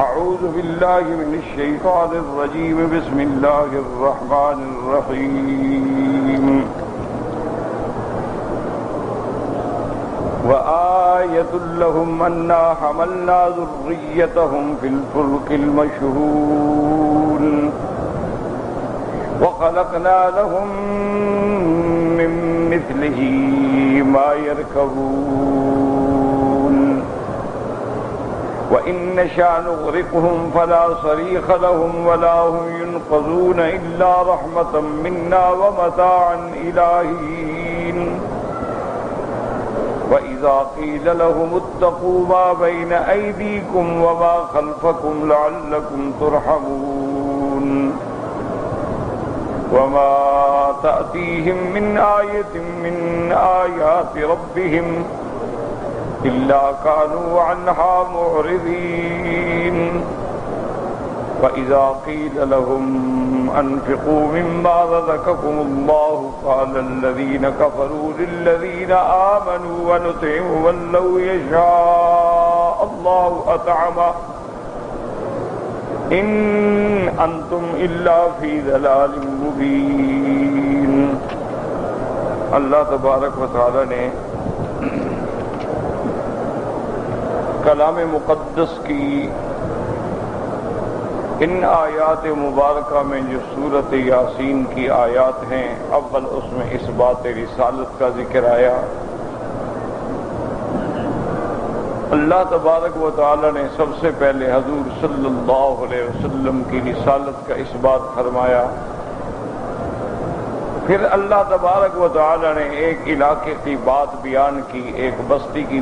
أعوذ بالله من الشيطان الرجيم بسم الله الرحمن الرحيم وآية لهم أنا حملنا ذريتهم في الفلك المشحون وخلقنا لهم من مثله ما يركبون وإن نشأ نغرقهم فلا صريخ لهم ولا هم ينقذون إلا رحمة منا ومتاعا إلى حين وإذا قيل لهم اتقوا ما بين أيديكم وما خلفكم لعلكم ترحمون وما تأتيهم من آية من آيات ربهم إلا كانوا عنها معرضين وإذا قيل لهم أنفقوا مما رزقكم الله قال الذين كفروا للذين آمنوا ونطعم من لو يشاء الله أطعمه إن أنتم إلا في ضلال مبين۔ اللہ تبارک و تعالی نے کلام مقدس کی ان آیات مبارکہ میں جو سورۃ یاسین کی آیات ہیں، اول اس میں اس بات رسالت کا ذکر آیا۔ اللہ تبارک و تعالی نے سب سے پہلے حضور صلی اللہ علیہ وسلم کی رسالت کا اس بات فرمایا، پھر اللہ تبارک و تعالی نے ایک علاقے کی بات بیان کی، ایک بستی کی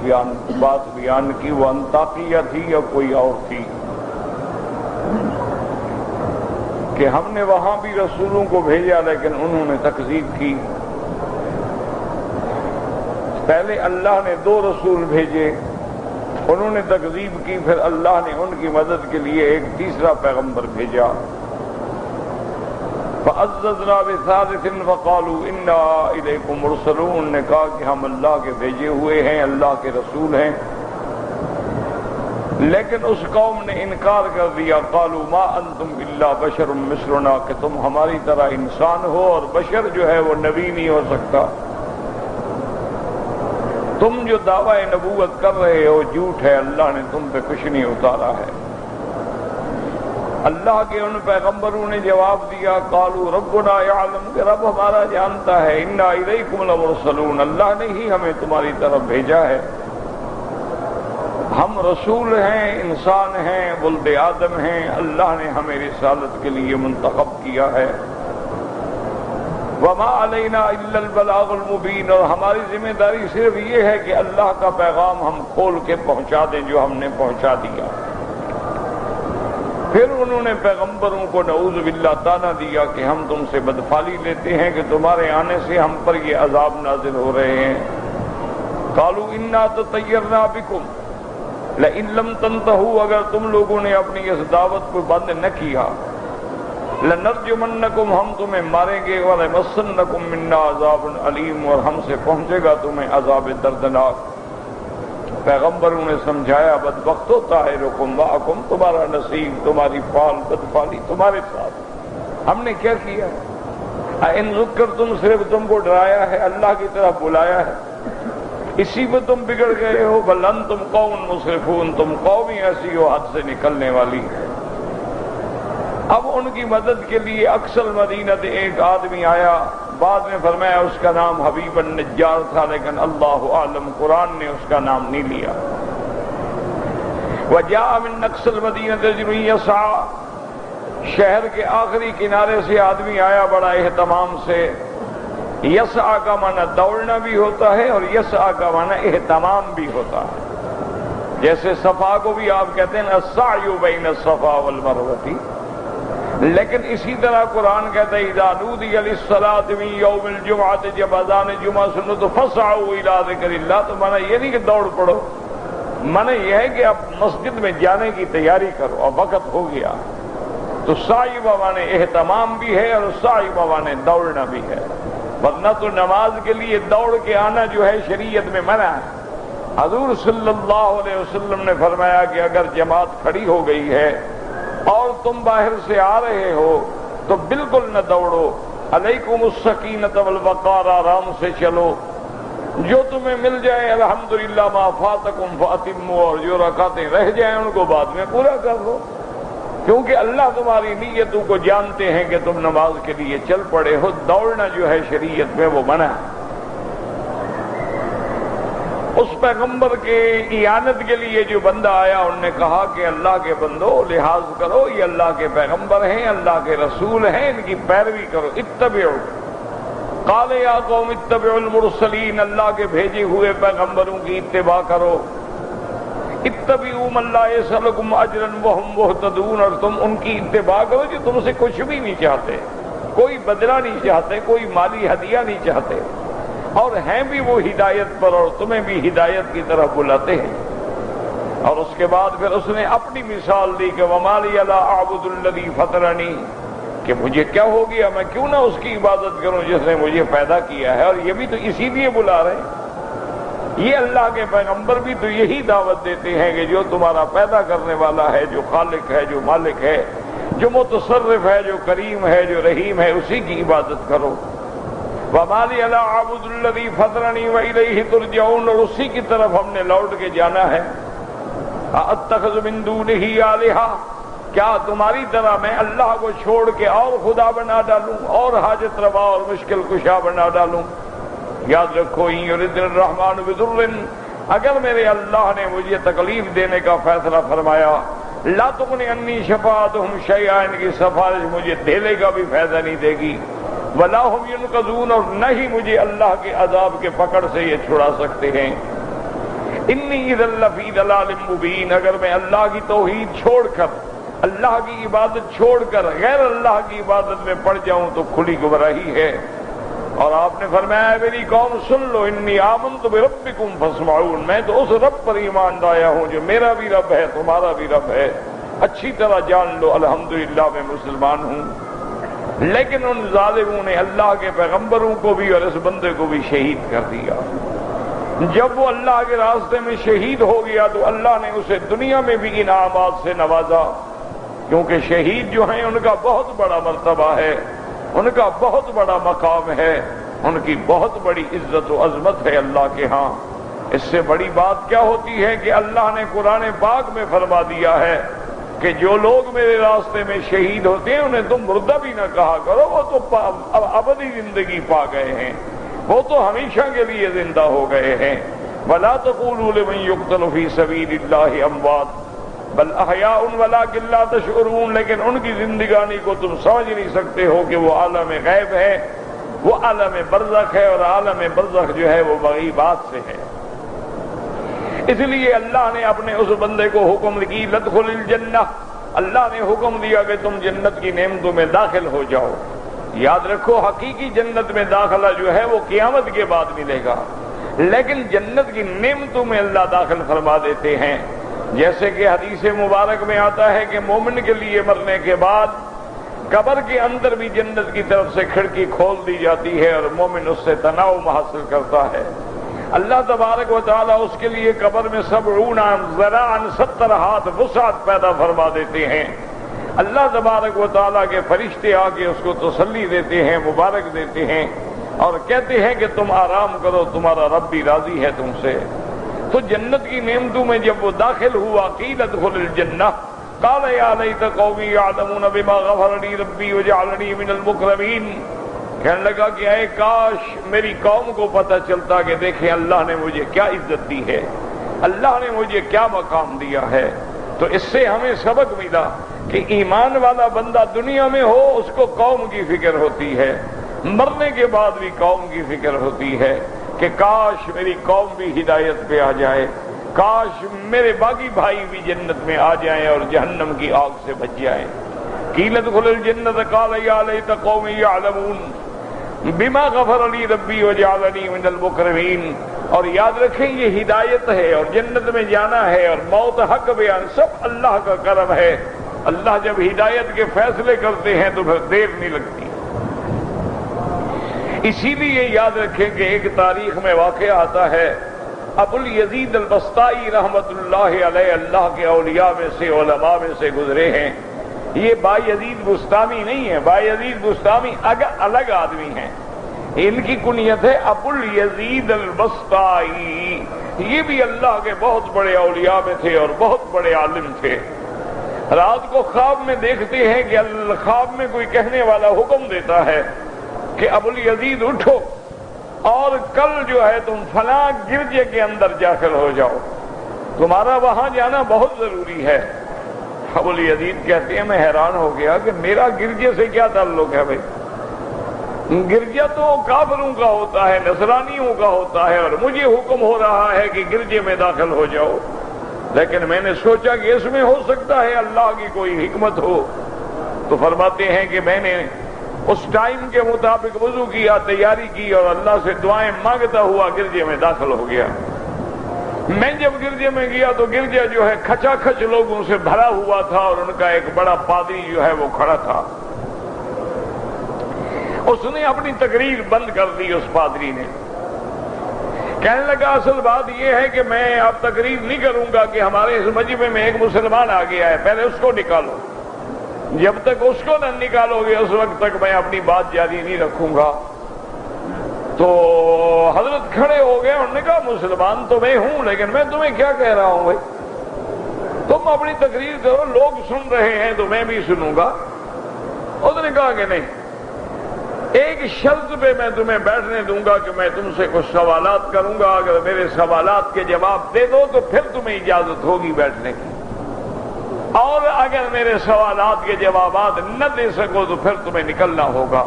بات بیان کی، وہ انطاکیہ تھی یا کوئی اور تھی، کہ ہم نے وہاں بھی رسولوں کو بھیجا لیکن انہوں نے تکذیب کی۔ پہلے اللہ نے 2 رسول بھیجے، انہوں نے تکذیب کی، پھر اللہ نے ان کی مدد کے لیے ایک تیسرا پیغمبر بھیجا۔ فَعَزَّزْنَا بِثَالِثٍ فَقَالُوا إِنَّا إِلَيْكُمْ مُرْسَلُونَ، نے کہا کہ ہم اللہ کے بھیجے ہوئے ہیں، اللہ کے رسول ہیں، لیکن اس قوم نے انکار کر دیا۔ قالوا ما انتم الا بشر مثلنا، کہ تم ہماری طرح انسان ہو اور بشر جو ہے وہ نبی نہیں ہو سکتا، تم جو دعویٰ نبوت کر رہے ہو جھوٹ ہے، اللہ نے تم پہ کچھ نہیں اتارا ہے۔ اللہ کے ان پیغمبروں نے جواب دیا، قالوا ربنا یعلم، کہ رب ہمارا جانتا ہے، انا الیکم لمرسلون، اللہ نے ہی ہمیں تمہاری طرف بھیجا ہے، ہم رسول ہیں، انسان ہیں، ولد آدم ہیں، اللہ نے ہمیں رسالت کے لیے منتخب کیا ہے۔ وما علینا الا البلاغ المبین، اور ہماری ذمہ داری صرف یہ ہے کہ اللہ کا پیغام ہم کھول کے پہنچا دیں جو ہم نے پہنچا دیا۔ پھر انہوں نے پیغمبروں کو نعوذ باللہ طعنہ دیا کہ ہم تم سے بدفعلی لیتے ہیں کہ تمہارے آنے سے ہم پر یہ عذاب نازل ہو رہے ہیں۔ قالوا انا تطیرنا بکم لئن لم تنتہوا، اگر تم لوگوں نے اپنی اس دعوت کو بند نہ کیا، لنرجمنکم، ہم تمہیں ماریں گے، ولمسنکم منا عذاب علیم، اور ہم سے پہنچے گا تمہیں عذاب دردناک۔ پیغمبروں نے سمجھایا، بدبختو طائرکم معکم، تمہارا نصیب، تمہاری فال بدفعلی تمہارے ساتھ، ہم نے کیا کیا؟ ان ذکرتم، صرف تم کو ڈرایا ہے، اللہ کی طرف بلایا ہے، اسی پہ تم بگڑ گئے ہو۔ بل انتم قوم مسرفون، تم قوم ہی ایسی ہو حد سے نکلنے والی۔ اب ان کی مدد کے لیے اکثر مدینہ سے ایک آدمی آیا، بعد میں فرمایا اس کا نام حبیب النجار تھا، لیکن اللہ عالم قرآن نے اس کا نام نہیں لیا۔ وجاء من اقصى المدینہ رجل یسعى، شہر کے آخری کنارے سے آدمی آیا بڑا اہتمام سے۔ یسعى کا معنی دوڑنا بھی ہوتا ہے اور یسعى کا معنی اہتمام بھی ہوتا ہے، جیسے صفا کو بھی آپ کہتے ہیں السعی بین الصفا والمروہ، لیکن اسی طرح قرآن کہتا ہے اذا نودی للصلاۃ من یوم الجمعۃ، جب اذان جمعہ سنو تو فسعوا الی ذکر اللہ، تو معنی یہ نہیں کہ دوڑ پڑو، معنی یہ ہے کہ اب مسجد میں جانے کی تیاری کرو، اب وقت ہو گیا۔ تو سعی معنی اہتمام بھی ہے اور سعی معنی دوڑنا بھی ہے، ورنہ تو نماز کے لیے دوڑ کے آنا جو ہے شریعت میں منع ہے، حضور صلی اللہ علیہ وسلم نے فرمایا کہ اگر جماعت کھڑی ہو گئی ہے اور تم باہر سے آ رہے ہو تو بالکل نہ دوڑو، علیکم السکینۃ والوقار، آرام سے چلو، جو تمہیں مل جائے الحمدللہ، ما فاتکم فاتموا، اور جو رکعتیں رہ جائیں ان کو بعد میں پورا کر لو، کیونکہ اللہ تمہاری نیتوں کو جانتے ہیں کہ تم نماز کے لیے چل پڑے ہو۔ دوڑنا جو ہے شریعت میں وہ منع ہے۔ اس پیغمبر کے اعانت کے لیے جو بندہ آیا، انہوں نے کہا کہ اللہ کے بندو لحاظ کرو، یہ اللہ کے پیغمبر ہیں، اللہ کے رسول ہیں، ان کی پیروی کرو، اتبعوا۔ قال یا قوم اتبعوا المرسلین، اللہ کے بھیجے ہوئے پیغمبروں کی اتباع کرو، اتبعوا من لا یسألکم اجرا وهم مہتدون، اور تم ان کی اتباع کرو جو تم سے کچھ بھی نہیں چاہتے، کوئی بدلہ نہیں چاہتے، کوئی مالی ہدیہ نہیں چاہتے، اور ہیں بھی وہ ہدایت پر، اور تمہیں بھی ہدایت کی طرف بلاتے ہیں۔ اور اس کے بعد پھر اس نے اپنی مثال دی کہ وَمَا لِيَ لَا أَعْبُدُ الَّذِي فَطَرَنِي، کہ مجھے کیا ہو گیا، میں کیوں نہ اس کی عبادت کروں جس نے مجھے پیدا کیا ہے۔ اور یہ بھی تو اسی لیے بلا رہے ہیں، یہ اللہ کے پیغمبر بھی تو یہی دعوت دیتے ہیں کہ جو تمہارا پیدا کرنے والا ہے، جو خالق ہے، جو مالک ہے، جو متصرف ہے، جو کریم ہے، جو رحیم ہے، اسی کی عبادت کرو۔ وَمَا لِيَ لَا أَعْبُدُ الَّذِي فَطَرَنِي وَإِلَيْهِ تُرْجَعُونَ، اور اسی کی طرف ہم نے لوٹ کے جانا ہے۔ أَأَتَّخِذُ مِن دُونِهِ آلِهَةً، کیا تمہاری طرح میں اللہ کو چھوڑ کے اور خدا بنا ڈالوں، اور حاجت روا اور مشکل کشا بنا ڈالوں؟ یاد رکھو ان یرد الرحمن بضر، اگر میرے اللہ نے مجھے تکلیف دینے کا فیصلہ فرمایا، لا تغنی عنی شفاعتہم شیئا، ان کی سفارش مجھے دھیلے کا بھی فائدہ نہیں دے گی، ولا ہم ینقذون، اور نہ ہی مجھے اللہ کے عذاب کے پکڑ سے یہ چھڑا سکتے ہیں۔ انی اذا لفی ضلال مبین، اگر میں اللہ کی توحید چھوڑ کر، اللہ کی عبادت چھوڑ کر غیر اللہ کی عبادت میں پڑ جاؤں تو کھلی گمراہی ہے۔ اور آپ نے فرمایا میری قوم سن لو، انی آمنت بربکم فاسمعون، میں تو اس رب پر ایمان لایا ہوں جو میرا بھی رب ہے، تمہارا بھی رب ہے، اچھی طرح جان لو الحمدللہ میں مسلمان ہوں۔ لیکن ان ظالموں نے اللہ کے پیغمبروں کو بھی اور اس بندے کو بھی شہید کر دیا۔ جب وہ اللہ کے راستے میں شہید ہو گیا تو اللہ نے اسے دنیا میں بھی انعامات سے نوازا، کیونکہ شہید جو ہیں ان کا بہت بڑا مرتبہ ہے، ان کا بہت بڑا مقام ہے، ان کی بہت بڑی عزت و عظمت ہے اللہ کے ہاں۔ اس سے بڑی بات کیا ہوتی ہے کہ اللہ نے قرآن پاک میں فرما دیا ہے کہ جو لوگ میرے راستے میں شہید ہوتے ہیں انہیں تم مردہ بھی نہ کہا کرو، وہ تو ابدی زندگی پا گئے ہیں، وہ تو ہمیشہ کے لیے زندہ ہو گئے ہیں۔ وَلَا تَقُولُوا لِمَن يُقْتَلُ فِي سَبِيلِ اللَّهِ أَمْوَاتٌ بل احیاء ولا لا تشعرون، لیکن ان کی زندگانی کو تم سمجھ نہیں سکتے ہو کہ وہ عالم غیب ہے، وہ عالم برزخ ہے، اور عالم برزخ جو ہے وہ مغیبات سے ہے۔ اس لیے اللہ نے اپنے اس بندے کو حکم کی لدخل الجنہ، اللہ نے حکم دیا کہ تم جنت کی نعمتوں میں داخل ہو جاؤ۔ یاد رکھو حقیقی جنت میں داخلہ جو ہے وہ قیامت کے بعد ملے گا، لیکن جنت کی نعمتوں میں اللہ داخل فرما دیتے ہیں۔ جیسے کہ حدیث مبارک میں آتا ہے کہ مومن کے لیے مرنے کے بعد قبر کے اندر بھی جنت کی طرف سے کھڑکی کھول دی جاتی ہے اور مومن اس سے تناؤم حاصل کرتا ہے۔ اللہ تبارک و تعالیٰ اس کے لیے قبر میں 70 ذراعاً 70 ہاتھ وسعت پیدا فرما دیتے ہیں۔ اللہ تبارک و تعالیٰ کے فرشتے آ کے اس کو تسلی دیتے ہیں، مبارک دیتے ہیں، اور کہتے ہیں کہ تم آرام کرو، تمہارا رب بھی راضی ہے تم سے۔ تو جنت کی نعمتوں میں جب وہ داخل ہوا، قیل ادخل الجنہ قال یا لیت قومی یعلمون بما غفر لی ربی وجعلنی من المکرمین، کہنے لگا کہ اے کاش میری قوم کو پتہ چلتا کہ دیکھیں اللہ نے مجھے کیا عزت دی ہے، اللہ نے مجھے کیا مقام دیا ہے۔ تو اس سے ہمیں سبق ملا کہ ایمان والا بندہ دنیا میں ہو اس کو قوم کی فکر ہوتی ہے، مرنے کے بعد بھی قوم کی فکر ہوتی ہے کہ کاش میری قوم بھی ہدایت پہ آ جائے، کاش میرے باقی بھائی بھی جنت میں آ جائیں اور جہنم کی آگ سے بچ جائیں۔ قیل ادخل الجنۃ قال یا لیت قومی یعلمون بما غفر لی ربی وجعلنی من المکرمین۔ اور یاد رکھیں یہ ہدایت ہے اور جنت میں جانا ہے اور موت حق بیان سب اللہ کا کرم ہے۔ اللہ جب ہدایت کے فیصلے کرتے ہیں تو پھر دیر نہیں لگتی۔ اسی لیے یاد رکھیں کہ ایک تاریخ میں واقعہ آتا ہے ابو الیزید البسطائی رحمت اللہ علیہ اللہ کے اولیاء میں سے علماء میں سے گزرے ہیں. یہ بایزید بستامی نہیں ہے، بایزید بستامی الگ آدمی ہیں. ان کی کنیت ہے ابو الیزید البسطائی. یہ بھی اللہ کے بہت بڑے اولیاء میں تھے اور بہت بڑے عالم تھے. رات کو خواب میں دیکھتے ہیں کہ خواب میں کوئی کہنے والا حکم دیتا ہے کہ ابو الیزید اٹھو اور کل جو ہے تم فلاں گرجے کے اندر داخل ہو جاؤ، تمہارا وہاں جانا بہت ضروری ہے. ابو الیزید کہتے ہیں میں حیران ہو گیا کہ میرا گرجے سے کیا تعلق ہے بھائی؟ گرجا تو کافروں کا ہوتا ہے، نصرانیوں کا ہوتا ہے، اور مجھے حکم ہو رہا ہے کہ گرجے میں داخل ہو جاؤ. لیکن میں نے سوچا کہ اس میں ہو سکتا ہے اللہ کی کوئی حکمت ہو. تو فرماتے ہیں کہ میں نے اس ٹائم کے مطابق وضو کیا، تیاری کی اور اللہ سے دعائیں مانگتا ہوا گرجے میں داخل ہو گیا. میں جب گرجے میں گیا تو گرجا جو ہے کھچا کھچ لوگوں سے بھرا ہوا تھا اور ان کا ایک بڑا پادری جو ہے وہ کھڑا تھا. اس نے اپنی تقریر بند کر دی. اس پادری نے کہنے لگا اصل بات یہ ہے کہ میں اب تقریر نہیں کروں گا کہ ہمارے اس مجمع میں ایک مسلمان آ گیا ہے، پہلے اس کو نکالو. جب تک اس کو نہ نکالو گے اس وقت تک میں اپنی بات جاری نہیں رکھوں گا. تو حضرت کھڑے ہو گئے، انہوں نے کہا مسلمان تو میں ہوں لیکن میں تمہیں کیا کہہ رہا ہوں بھائی، تم اپنی تقریر کرو، لوگ سن رہے ہیں تو میں بھی سنوں گا. اس نے کہا کہ نہیں، ایک شرط پہ میں تمہیں بیٹھنے دوں گا کہ میں تم سے کچھ سوالات کروں گا، اگر میرے سوالات کے جواب دے دو تو پھر تمہیں اجازت ہوگی بیٹھنے کی، اور اگر میرے سوالات کے جوابات نہ دے سکو تو پھر تمہیں نکلنا ہوگا.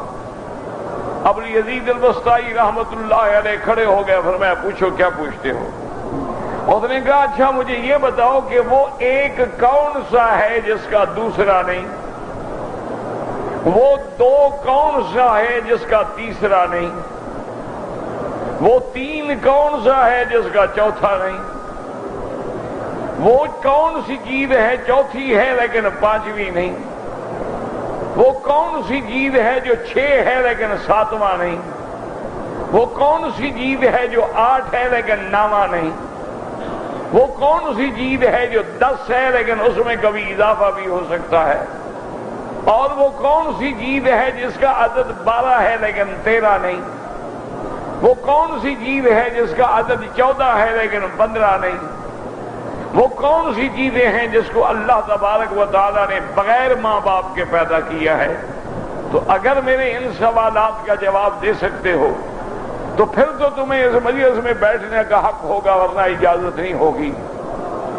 ابو الیزید البسطائی رحمت اللہ علیہ کھڑے ہو گئے، فرمایا پوچھو کیا پوچھتے ہو. اس نے کہا اچھا مجھے یہ بتاؤ کہ وہ ایک کون سا ہے جس کا دوسرا نہیں، وہ دو کون سا ہے جس کا تیسرا نہیں، وہ تین کون سا ہے جس کا چوتھا نہیں، وہ کون سی چیز ہے چوتھی ہے لیکن پانچویں نہیں، وہ کون سی چیز ہے جو 6 ہے لیکن 7واں نہیں، وہ کون سی چیز ہے جو 8 ہے لیکن 9واں نہیں، وہ کون سی چیز ہے جو 10 ہے لیکن اس میں کبھی اضافہ بھی ہو سکتا ہے، اور وہ کون سی چیز ہے جس کا عدد 12 ہے لیکن 13 نہیں، وہ کون سی چیز ہے جس کا عدد 14 ہے لیکن 15 نہیں، وہ کون سی چیزیں ہیں جس کو اللہ تبارک و تعالیٰ نے بغیر ماں باپ کے پیدا کیا ہے. تو اگر میرے ان سوالات کا جواب دے سکتے ہو تو پھر تو تمہیں اس مجلس میں بیٹھنے کا حق ہوگا، ورنہ اجازت نہیں ہوگی.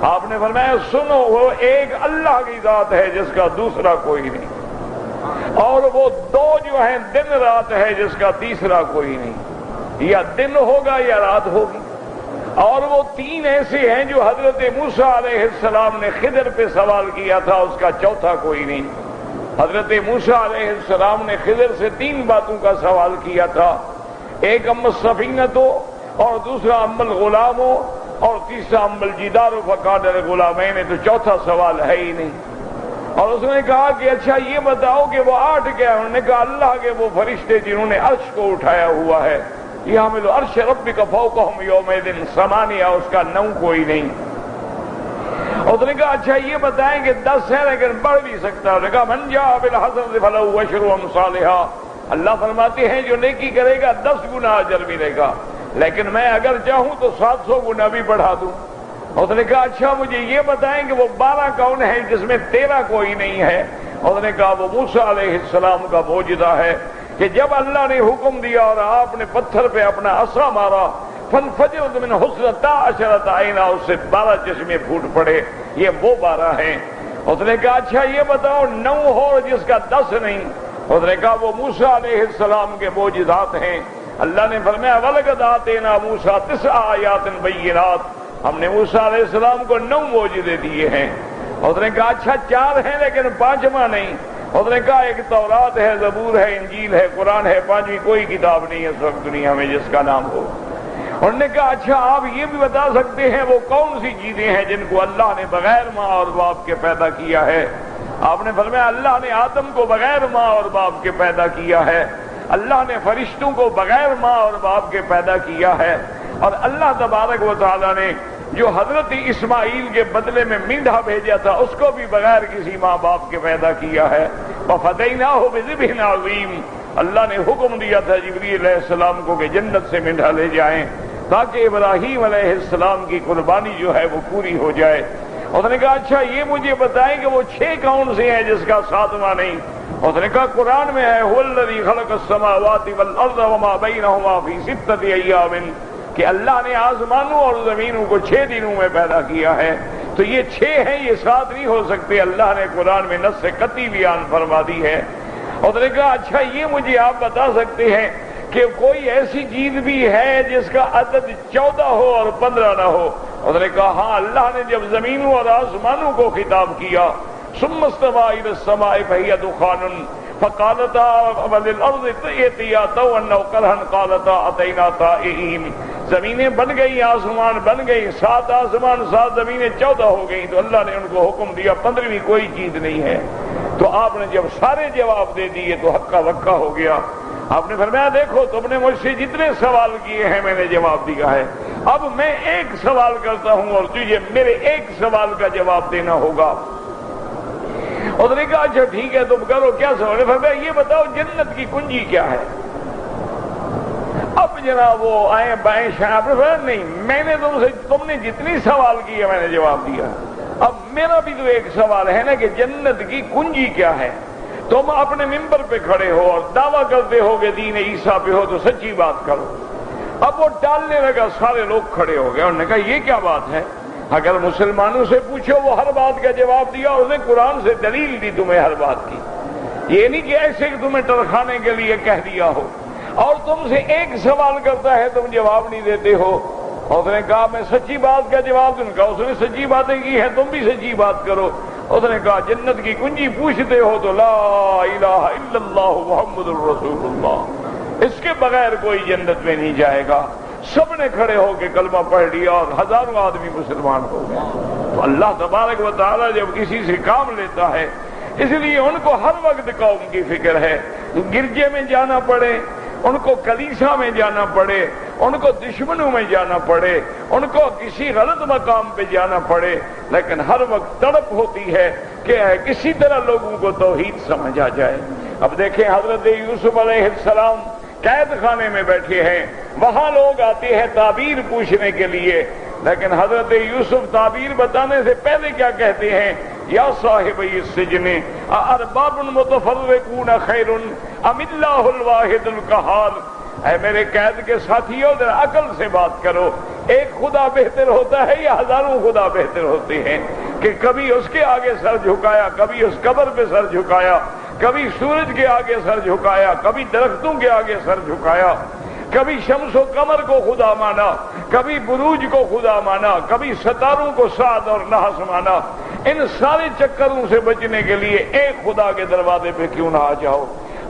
آپ نے فرمایا سنو، وہ ایک اللہ کی ذات ہے جس کا دوسرا کوئی نہیں، اور وہ دو جو ہیں دن رات ہے جس کا تیسرا کوئی نہیں، یا دن ہوگا یا رات ہوگی، اور وہ تین ایسے ہیں جو حضرت موسیٰ علیہ السلام نے خضر پہ سوال کیا تھا، اس کا چوتھا کوئی نہیں. حضرت موسیٰ علیہ السلام نے خضر سے 3 باتوں کا سوال کیا تھا، ایک اما السفینۃ اور دوسرا اما الغلام اور تیسرا اما الجدار فقال الغلامین، تو چوتھا سوال ہے ہی نہیں. اور اس نے کہا کہ اچھا یہ بتاؤ کہ وہ 8 کیا؟ انہوں نے کہا اللہ کے وہ فرشتے جنہوں نے عرش کو اٹھایا ہوا ہے، یحمل عرش ربک فوقہم یومئذ 8، اس کا 9 کوئی نہیں. اس نے کہا اچھا یہ بتائیں کہ 10 ہے لیکن بڑھ بھی سکتا ہے. انہوں نے کہا من جاء بالحسنۃ فلہ عشر امثالھا، اللہ فرماتے ہیں جو نیکی کرے گا 10 گنا اجر ملے گا، لیکن میں اگر چاہوں تو 700 گنا بھی بڑھا دوں. اس نے کہا اچھا مجھے یہ بتائیں کہ وہ 12 کون ہے جس میں 13 کوئی نہیں ہے. اس نے کہا وہ موسیٰ علیہ السلام کا معجزہ ہے کہ جب اللہ نے حکم دیا اور آپ نے پتھر پہ اپنا عصا مارا، فانفجرت من حسنتا عشرۃ عینا، اس سے 12 چشمے پھوٹ پڑے. یہ وہ 12 ہیں. اس نے کہا اچھا یہ بتاؤ 9 ہو جس کا 10 نہیں. اس نے کہا وہ موسیٰ علیہ السلام کے معجزات ہیں. اللہ نے فرمایا وَلَقَدْ آتَيْنَا مُوسَىٰ 9 آیات بینات، ہم نے موسیٰ علیہ السلام کو 9 معجزے دیے ہیں. اس نے کہا اچھا 4 ہیں لیکن 5واں نہیں. اس نے کہا ایک تورات ہے، زبور ہے، انجیل ہے، قرآن ہے، 5ویں کوئی کتاب نہیں ہے اس وقت دنیا میں جس کا نام ہو. انہوں نے کہا اچھا آپ یہ بھی بتا سکتے ہیں وہ کون سی چیزیں ہیں جن کو اللہ نے بغیر ماں اور باپ کے پیدا کیا ہے؟ آپ نے فرمایا اللہ نے آدم کو بغیر ماں اور باپ کے پیدا کیا ہے، اللہ نے فرشتوں کو بغیر ماں اور باپ کے پیدا کیا ہے، اور اللہ تبارک و تعالیٰ نے جو حضرت اسماعیل کے بدلے میں مینڈھا بھیجا تھا اس کو بھی بغیر کسی ماں باپ کے پیدا کیا ہے. وَفَدَيْنَاهُ بِذِبْحٍ عَظِيمٍ. اللہ نے حکم دیا تھا جبریل علیہ السلام کو کہ جنت سے مینڈھا لے جائیں تاکہ ابراہیم علیہ السلام کی قربانی جو ہے وہ پوری ہو جائے. اس نے کہا اچھا یہ مجھے بتائیں کہ وہ 6 کون سے ہیں جس کا 7واں نہیں؟ اس نے کہا قرآن میں ہے هُوَ الَّذِي خَلَقَ السَّمَاوَاتِ وَالْأَرْضَ وَمَا بَيْنَهُمَا فِي 6 أَيَّامٍ کہ اللہ نے آسمانوں اور زمینوں کو 6 دنوں میں پیدا کیا ہے. تو یہ 6 ہیں، یہ 7 نہیں ہو سکتے. اللہ نے قرآن میں نص قطعی بیان فرما دی ہے. اور نے کہا اچھا یہ مجھے آپ بتا سکتے ہیں کہ کوئی ایسی چیز بھی ہے جس کا عدد 14 ہو اور 15 نہ ہو؟ اور نے کہا ہاں، اللہ نے جب زمینوں اور آسمانوں کو خطاب کیا ثم استوى إلى السماء فهي دخان فقالتا وللأرض ائتيا طوعا أو كرها قالتا أتينا طائعين. زمینیں بن گئی، آسمان بن گئی، 7 آسمان 7 زمینیں 14 ہو گئی. تو اللہ نے ان کو حکم دیا 15ویں کوئی چیز نہیں ہے. تو آپ نے جب سارے جواب دے دیے تو ہکا بکا ہو گیا. آپ نے فرمایا دیکھو تم نے مجھ سے جتنے سوال کیے ہیں میں نے جواب دیا ہے، اب میں ایک سوال کرتا ہوں اور تجھے میرے ایک سوال کا جواب دینا ہوگا. اور نے کہا اچھا ٹھیک ہے تم کرو، کیا سوال ہے؟ فرمایا یہ بتاؤ جنت کی کنجی کیا ہے؟ اب جناب وہ آئے بائیں شاہ نہیں، میں نے تم نے جتنی سوال کی ہے میں نے جواب دیا. اب میرا بھی تو ایک سوال ہے نا کہ جنت کی کنجی کیا ہے؟ تم اپنے ممبر پہ کھڑے ہو اور دعویٰ کرتے ہو کہ دین عیسیٰ پہ ہو تو سچی بات کرو. اب وہ ٹالنے لگا، سارے لوگ کھڑے ہو گئے. انہوں نے کہا یہ کیا بات ہے؟ اگر مسلمانوں سے پوچھو وہ ہر بات کا جواب دیا، اس نے قرآن سے دلیل دی تمہیں ہر بات کی. یہ نہیں کہ ایسے کہ تمہیں ٹرکھانے کے لیے کہہ دیا ہو. اور تم سے ایک سوال کرتا ہے تم جواب نہیں دیتے ہو. اس نے کہا میں سچی بات کا جواب دوں گا. اس نے سچی باتیں کی ہیں، تم بھی سچی بات کرو. اس نے کہا جنت کی کنجی پوچھتے ہو تو لا الہ الا اللہ محمد الرسول اللہ، اس کے بغیر کوئی جنت میں نہیں جائے گا. سب نے کھڑے ہو کے کلمہ پڑھ لیا اور ہزاروں آدمی مسلمان ہو گئے. تو اللہ تبارک و تعالیٰ جب کسی سے کام لیتا ہے اس لیے ان کو ہر وقت قوم کی فکر ہے. گرجے میں جانا پڑے، ان کو کلیسا میں جانا پڑے، ان کو دشمنوں میں جانا پڑے، ان کو کسی غلط مقام پہ جانا پڑے، لیکن ہر وقت تڑپ ہوتی ہے کہ کسی طرح لوگوں کو توحید سمجھ آ جائے. اب دیکھیں حضرت یوسف علیہ السلام قید خانے میں بیٹھے ہیں، وہاں لوگ آتے ہیں تعبیر پوچھنے کے لیے، لیکن حضرت یوسف تعبیر بتانے سے پہلے کیا کہتے ہیں؟ یا صاحب السجن ارباب متفرقون خیر ام اللہ الواحد القہار. اے میرے قید کے ساتھیوں ذرا عقل سے بات کرو، ایک خدا بہتر ہوتا ہے یا ہزاروں خدا بہتر ہوتے ہیں؟ کہ کبھی اس کے آگے سر جھکایا، کبھی اس قبر پہ سر جھکایا، کبھی سورج کے آگے سر جھکایا، کبھی درختوں کے آگے سر جھکایا، کبھی شمس و قمر کو خدا مانا، کبھی بروج کو خدا مانا، کبھی ستاروں کو سعد اور نحس مانا. ان سارے چکروں سے بچنے کے لیے ایک خدا کے دروازے پہ کیوں نہ آ جاؤ؟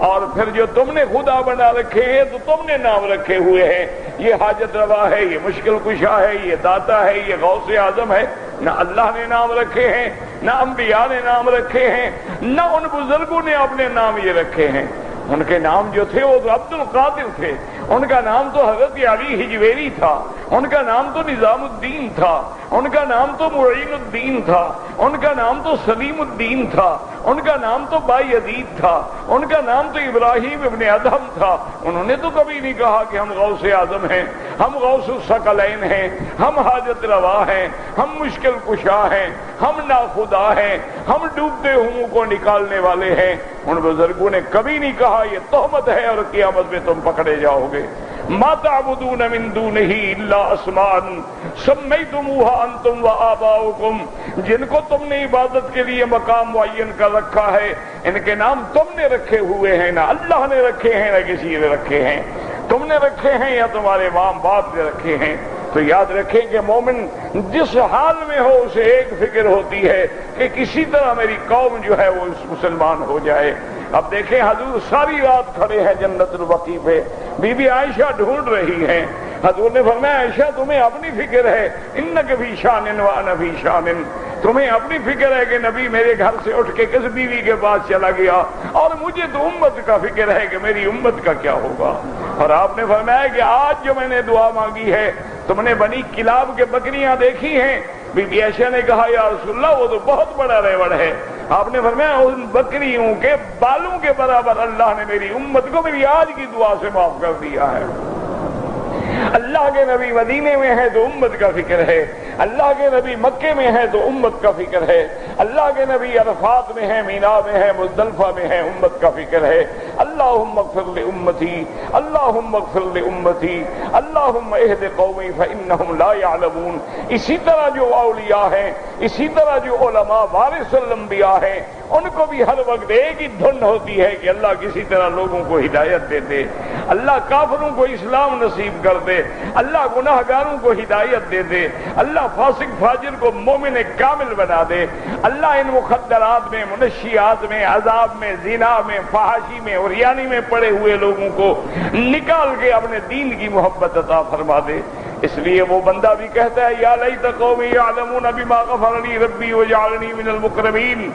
اور پھر جو تم نے خدا بنا رکھے ہیں تو تم نے نام رکھے ہوئے ہیں، یہ حاجت روا ہے، یہ مشکل کشا ہے، یہ داتا ہے، یہ غوث اعظم ہے. نہ اللہ نے نام رکھے ہیں، نہ انبیاء نے نام رکھے ہیں، نہ ان بزرگوں نے اپنے نام یہ رکھے ہیں. ان کے نام جو تھے وہ تو عبد القادر تھے، ان کا نام تو حضرت علی حجویری تھا، ان کا نام تو نظام الدین تھا، ان کا نام تو معین الدین تھا، ان کا نام تو سلیم الدین تھا، ان کا نام تو بائی عدید تھا، ان کا نام تو ابراہیم ابن ادہم تھا. انہوں نے تو کبھی نہیں کہا کہ ہم غوث اعظم ہیں، ہم غوث الثقلین ہیں، ہم حاجت روا ہیں، ہم مشکل کشا ہیں، ہم ناخدا ہیں، ہم ڈوبتے ہوں کو نکالنے والے ہیں. ان بزرگوں نے کبھی نہیں کہا یہ تہمت ہے اور قیامت میں تم پکڑے جاؤ گے. ما تعبدون من دونه الا اسماء سمیتموها انتم وآباؤکم، جن کو تم نے عبادت کے لیے مقام معین کر رکھا ہے ان کے نام تم نے رکھے ہوئے ہیں، نہ اللہ نے رکھے ہیں نہ کسی نے رکھے ہیں. تم نے رکھے ہیں یا تمہارے ماں باپ نے رکھے ہیں. تو یاد رکھیں کہ مومن جس حال میں ہو اسے ایک فکر ہوتی ہے کہ کسی طرح میری قوم جو ہے وہ مسلمان ہو جائے. اب دیکھیں حضور ساری رات کھڑے ہیں جنت البقیع پہ، بی بی عائشہ ڈھونڈ رہی ہیں. حضور نے فرمایا عائشہ تمہیں اپنی فکر ہے، انک فی شان وانا فی شان، تمہیں اپنی فکر ہے کہ نبی میرے گھر سے اٹھ کے کس بیوی کے پاس چلا گیا، اور مجھے تو امت کا فکر ہے کہ میری امت کا کیا ہوگا. اور آپ نے فرمایا کہ آج جو میں نے دعا مانگی ہے تم نے بنی کلاب کے بکریاں دیکھی ہیں؟ بی بی عائشہ نے کہا یا رسول اللہ وہ تو بہت بڑا ریوڑ ہے۔ آپ نے فرمایا ان بکریوں کے بالوں کے برابر اللہ نے میری امت کو میری آج کی دعا سے معاف کر دیا ہے۔ اللہ کے نبی مدینے میں ہے تو امت کا فکر ہے، اللہ کے نبی مکے میں ہے تو امت کا فکر ہے، اللہ کے نبی عرفات میں ہے، مینا میں ہے، مزدلفہ میں ہے، امت کا فکر ہے۔ اللہم اغفر لامتی، اللہم اغفر لامتی، اللہم اہد قومی فانہم لا یعلمون۔ اسی طرح جو اولیاء ہیں، اسی طرح جو علماء وارث الانبیاء ہیں، ان کو بھی ہر وقت ایک ہی دھن ہوتی ہے کہ اللہ کسی طرح لوگوں کو ہدایت دے دے، اللہ کافروں کو اسلام نصیب کر دے، اللہ گناہگاروں کو ہدایت دے دے، اللہ فاسق فاجر کو مومن کامل بنا دے، اللہ ان مخدرات میں، منشیات میں، عذاب میں، زنا میں، فحاشی میں اور یعنی میں پڑے ہوئے لوگوں کو نکال کے اپنے دین کی محبت عطا فرما دے۔ اس لیے وہ بندہ بھی کہتا ہے یا لیت قومی یعلمون بما غفر لی ربی وجعلنی من المکرمین،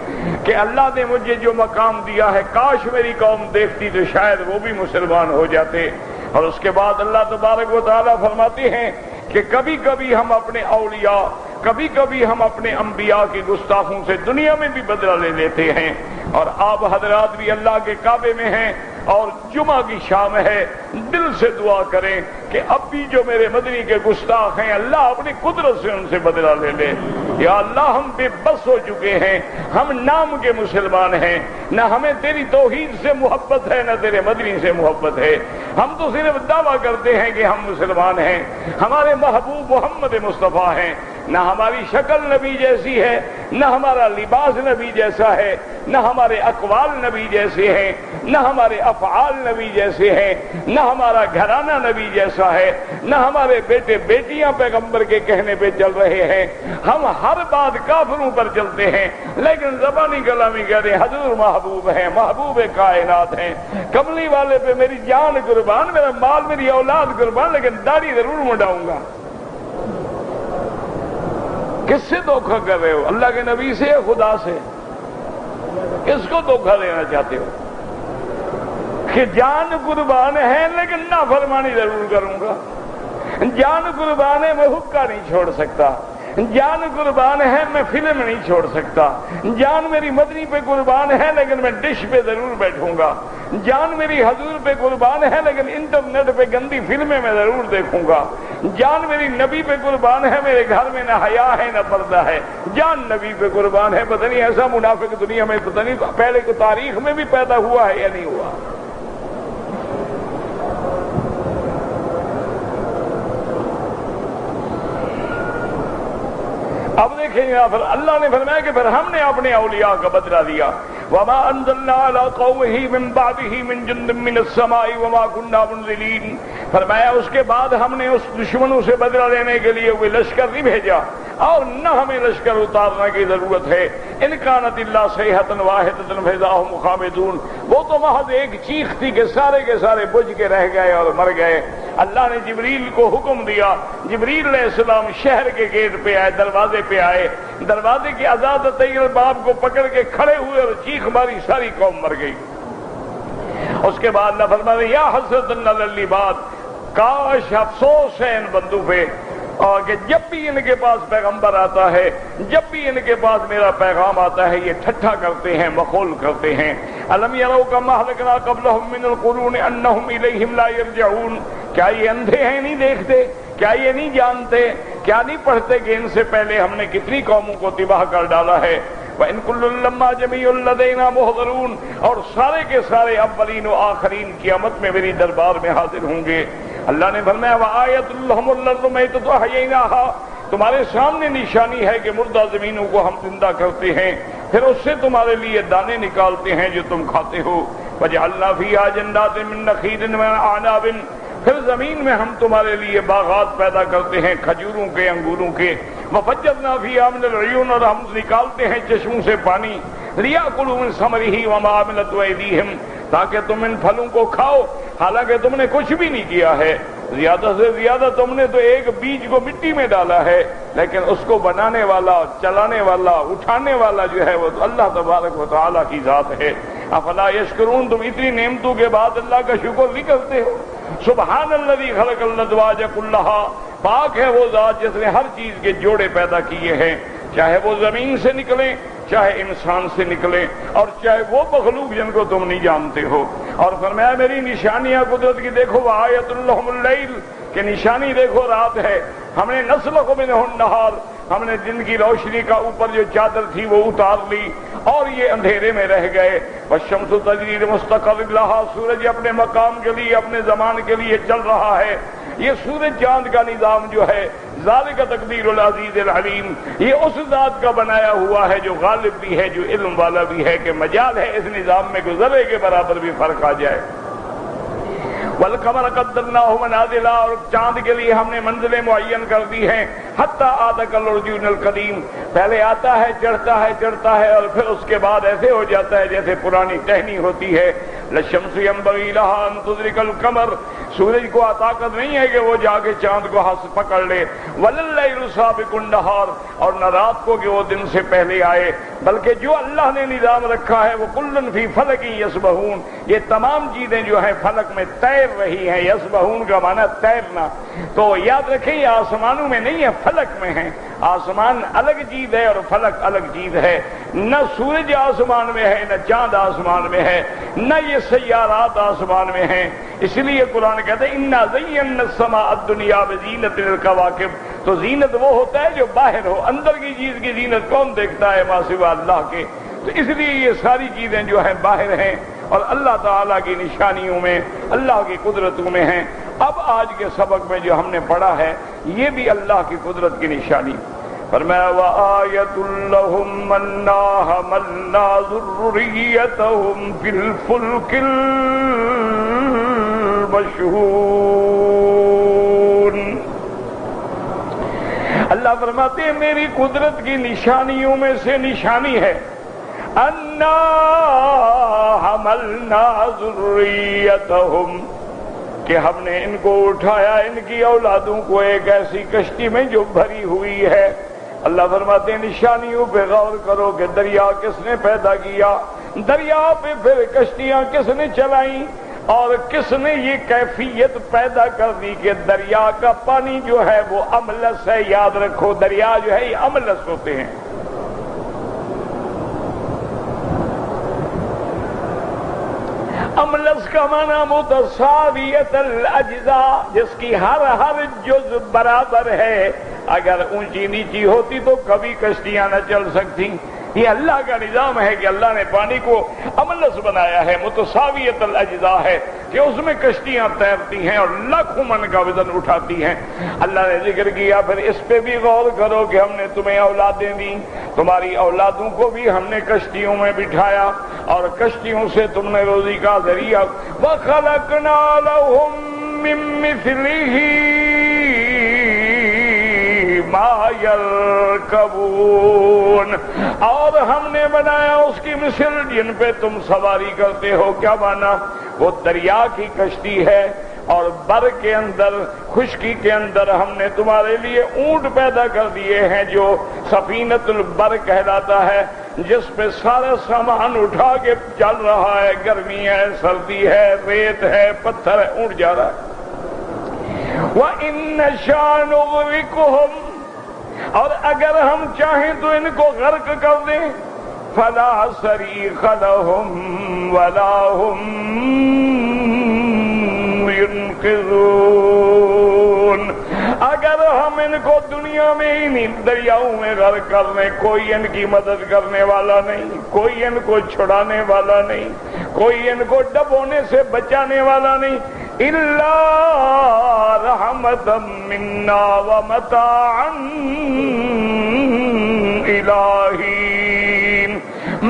کہ اللہ نے مجھے جو مقام دیا ہے کاش میری قوم دیکھتی تو شاید وہ بھی مسلمان ہو جاتے۔ اور اس کے بعد اللہ تبارک و تعالیٰ فرماتے ہیں کہ کبھی کبھی ہم اپنے اولیاء، کبھی کبھی ہم اپنے انبیاء کی گستاخوں سے دنیا میں بھی بدلہ لے لیتے ہیں۔ اور آپ حضرات بھی اللہ کے کعبے میں ہیں اور جمعہ کی شام ہے، دل سے دعا کریں کہ اب بھی جو میرے مدنی کے گستاخ ہیں اللہ اپنی قدرت سے ان سے بدلہ لے لے۔ یا اللہ ہم بے بس ہو چکے ہیں، ہم نام کے مسلمان ہیں، نہ ہمیں تیری توحید سے محبت ہے نہ تیرے مدنی سے محبت ہے۔ ہم تو صرف دعویٰ کرتے ہیں کہ ہم مسلمان ہیں، ہمارے محبوب محمد مصطفیٰ ہیں، نہ ہماری شکل نبی جیسی ہے، نہ ہمارا لباس نبی جیسا ہے، نہ ہمارے اقوال نبی جیسے ہیں، نہ ہمارے افعال نبی جیسے ہیں، نہ ہمارا گھرانہ نبی جیسا ہے، نہ ہمارے بیٹے بیٹیاں پیغمبر کے کہنے پہ چل رہے ہیں۔ ہم ہر بات کافروں پر چلتے ہیں لیکن زبانی کلامی کہتے ہیں حضور محبوب ہیں، محبوب کائنات ہیں، کملی والے پہ میری جان قربان، میرا مال میری اولاد قربان، لیکن داڑھی ضرور منڈاؤں گا۔ کس سے دھوکہ کر رہے ہو؟ اللہ کے نبی سے یا خدا سے؟ کس کو دھوکہ دینا چاہتے ہو؟ کہ جان قربان ہے لیکن نافرمانی ضرور کروں گا، جان قربان ہے میں حقہ نہیں چھوڑ سکتا، جان قربان ہے میں فلم نہیں چھوڑ سکتا، جان میری مدنی پہ قربان ہے لیکن میں ڈش پہ ضرور بیٹھوں گا، جان میری حضور پہ قربان ہے لیکن انٹرنیٹ پہ گندی فلمیں میں ضرور دیکھوں گا، جان میری نبی پہ قربان ہے، میرے گھر میں نہ حیا ہے نہ پردہ ہے، جان نبی پہ قربان ہے۔ پتہ نہیں ایسا منافق دنیا میں پتہ نہیں پہلے کو تاریخ میں بھی پیدا ہوا ہے یا نہیں ہوا۔ اب دیکھیں گے پھر اللہ نے فرمایا کہ پھر ہم نے اپنے اولیاء کا بدلہ لیا۔ وما انزلنا على قومه من بعده من جند من السماء وما كنا منزلين، فرمایا اس کے بعد ہم نے اس دشمنوں سے بدلہ لینے کے لیے کوئی لشکر نہیں بھیجا اور نہ ہمیں لشکر اتارنے کی ضرورت ہے۔ ان كانت الا صيحة واحدة فإذا هم خامدون، وہ تو محض ایک چیخ تھی کہ سارے کے سارے بجھ کے رہ گئے اور مر گئے۔ اللہ نے جبریل کو حکم دیا، جبریل علیہ السلام شہر کے گیٹ پہ آئے، دروازے پہ آئے، دروازے کی عزازت الباب کو پکڑ کے کھڑے ہوئے اور چیخ ماری، ساری قوم مر گئی۔ اس کے بعد اللہ فرماتے یا حسرۃ علی العباد، کاش افسوس ہے ان بندوں پہ، اور کہ جب بھی ان کے پاس پیغمبر آتا ہے، جب بھی ان کے پاس میرا پیغام آتا ہے یہ ٹھٹھا کرتے ہیں، مخول کرتے ہیں۔ الم یروا کما اہلکنا قبلہم من القرون انہم الیہم لا یرجعون، کیا یہ اندھے ہیں نہیں دیکھتے؟ کیا یہ نہیں جانتے؟ کیا نہیں پڑھتے کہ ان سے پہلے ہم نے کتنی قوموں کو تباہ کر ڈالا ہے؟ وَإِن كُلٌّ لَمَّا جَمِيعٌ لَّدَيْنَا مُحْضَرُونَ، اور سارے کے سارے اولین و آخرین قیامت میں میری دربار میں حاضر ہوں گے۔ اللہ نے فرمایا وَآيَةٌ لَّهُمُ الْأَرْضُ مَيْتَةٌ أَحْيَيْنَاهَا، تمہارے سامنے نشانی ہے کہ مردہ زمینوں کو ہم زندہ کرتے ہیں، پھر اس سے تمہارے لیے دانے نکالتے ہیں جو تم کھاتے ہو۔ وَجَعَلْنَا فِيهَا جَنَّاتٍ مِّن نَخِيلٍ وَأَعْنَابٍ، پھر زمین میں ہم تمہارے لیے باغات پیدا کرتے ہیں کھجوروں کے، انگوروں کے۔ وَفَجَّرْنَا فِيهَا مِنَ الْعُيُونِ، اور ہم نکالتے ہیں چشموں سے پانی۔ لِيَأْكُلُوا مِن ثَمَرِهِ وَمَا عَمِلَتْهُ أَيْدِيهِمْ، تاکہ تم ان پھلوں کو کھاؤ حالانکہ تم نے کچھ بھی نہیں کیا ہے۔ زیادہ سے زیادہ تم نے تو ایک بیج کو مٹی میں ڈالا ہے، لیکن اس کو بنانے والا، چلانے والا، اٹھانے والا جو ہے وہ تو اللہ تبارک و تعالیٰ کی ذات ہے۔ افلا یشکرون، تم اتنی نعمتوں کے بعد اللہ کا شکر نہیں کرتے ہو؟ سبحان الذی خلق الازواج کلھا، پاک ہے وہ ذات جس نے ہر چیز کے جوڑے پیدا کیے ہیں، چاہے وہ زمین سے نکلیں، چاہے انسان سے نکلے، اور چاہے وہ مخلوق جن کو تم نہیں جانتے ہو۔ اور فرمایا میری نشانیاں قدرت کی دیکھو، وآیۃ لہم اللیل، کہ نشانی دیکھو رات ہے، ہم نے نسلخ منہ النہار، ہم نے دن کی روشنی کا اوپر جو چادر تھی وہ اتار لی اور یہ اندھیرے میں رہ گئے۔ والشمس تجری لمستقر لہا، سورج اپنے مقام کے لیے اپنے زمان کے لیے چل رہا ہے۔ یہ سورج چاند کا نظام جو ہے، ذالک تقدیر العزیز العلیم، یہ اس ذات کا بنایا ہوا ہے جو غالب بھی ہے، جو علم والا بھی ہے، کہ مجال ہے اس نظام میں ذرے کے برابر بھی فرق آ جائے۔ والقمر قدرناہ منازل، اور چاند کے لیے ہم نے منزلیں معین کر دی ہیں، حتی عاد کالعرجون القدیم، پہلے آتا ہے چڑھتا ہے اور پھر اس کے بعد ایسے ہو جاتا ہے جیسے پرانی ٹہنی ہوتی ہے۔ للشمس ينبغي لها ان تدرك القمر، سورج کو طاقت نہیں ہے کہ وہ جا کے چاند کو ہاتھ پکڑ لے۔ ولللیل سابق النہار، اور نہ رات کو کہ وہ دن سے پہلے آئے، بلکہ جو اللہ نے نظام رکھا ہے وہ کلن فی فلک یسبحون، یہ تمام چیزیں جو ہیں فلک میں تیر رہی ہیں۔ یسبحون کا معنی تیرنا، تو یاد رکھیں یہ آسمانوں میں نہیں ہے، فلک میں ہیں۔ آسمان الگ چیز ہے اور فلک الگ چیز ہے، نہ سورج آسمان میں ہے، نہ چاند آسمان میں ہے، نہ یہ سیارات آسمان میں ہیں۔ اس لیے قرآن کہتے ہیں انا زینا السماء الدنیا بزینت الکواکب، تو زینت وہ ہوتا ہے جو باہر ہو، اندر کی چیز کی زینت کون دیکھتا ہے ما سوا اللہ کے؟ تو اس لیے یہ ساری چیزیں جو ہیں باہر ہیں اور اللہ تعالیٰ کی نشانیوں میں، اللہ کی قدرتوں میں ہیں۔ اب آج کے سبق میں جو ہم نے پڑھا ہے یہ بھی اللہ کی قدرت کی نشانی۔ فرمایا وآیۃ لہم انا حملنا ذرریتہم فی الفلک المشحون۔ اللہ فرماتے ہیں میری قدرت کی نشانیوں میں سے نشانی ہے انا حملنا ذرریتہم، کہ ہم نے ان کو اٹھایا، ان کی اولادوں کو ایک ایسی کشتی میں جو بھری ہوئی ہے۔ اللہ فرماتے ہیں نشانیوں پہ غور کرو کہ دریا کس نے پیدا کیا، دریا پہ پھر کشتیاں کس نے چلائیں، اور کس نے یہ کیفیت پیدا کر دی کہ دریا کا پانی جو ہے وہ املس ہے۔ یاد رکھو دریا جو ہے یہ املس ہوتے ہیں۔ املس کا معنی متساویت الاجزاء، جس کی ہر جز برابر ہے، اگر اونچی نیچی ہوتی تو کبھی کشتیاں نہ چل سکتی۔ یہ اللہ کا نظام ہے کہ اللہ نے پانی کو املس بنایا ہے، متساویت الاجزاء ہے کہ اس میں کشتیاں تیرتی ہیں اور لاکھوں من کا وزن اٹھاتی ہیں۔ اللہ نے ذکر کیا پھر اس پہ بھی غور کرو کہ ہم نے تمہیں اولادیں دی، تمہاری اولادوں کو بھی ہم نے کشتیوں میں بٹھایا اور کشتیوں سے تم نے روزی کا ذریعہ۔ وَخَلَقْنَا لَهُم مِّن مِّثْلِهِ مَا يَرْكَبُونَ، اور ہم نے بنایا اس کی مثل جن پہ تم سواری کرتے ہو۔ کیا مانا؟ وہ دریا کی کشتی ہے اور بر کے اندر، خشکی کے اندر ہم نے تمہارے لیے اونٹ پیدا کر دیے ہیں جو سفینۃ البر کہلاتا ہے، جس پہ سارا سامان اٹھا کے چل رہا ہے، گرمی ہے، سردی ہے، ریت ہے، پتھر ہے، اونٹ جا رہا ہے۔ وَإِن نَّشَأْ نُغْرِقْهُمْ، اور اگر ہم چاہیں تو ان کو غرق کر دیں، فَلَا صَرِيخَ لَهُمْ وَلَا هُمْ ينقذون، اگر ہم ان کو دنیا میں ہی نہیں دریاؤں میں غرق کر لیں، کوئی ان کی مدد کرنے والا نہیں، کوئی ان کو چھڑانے والا نہیں، کوئی ان کو ڈبونے سے بچانے والا نہیں۔ الا رحمتا منا ومتاعا الى حین،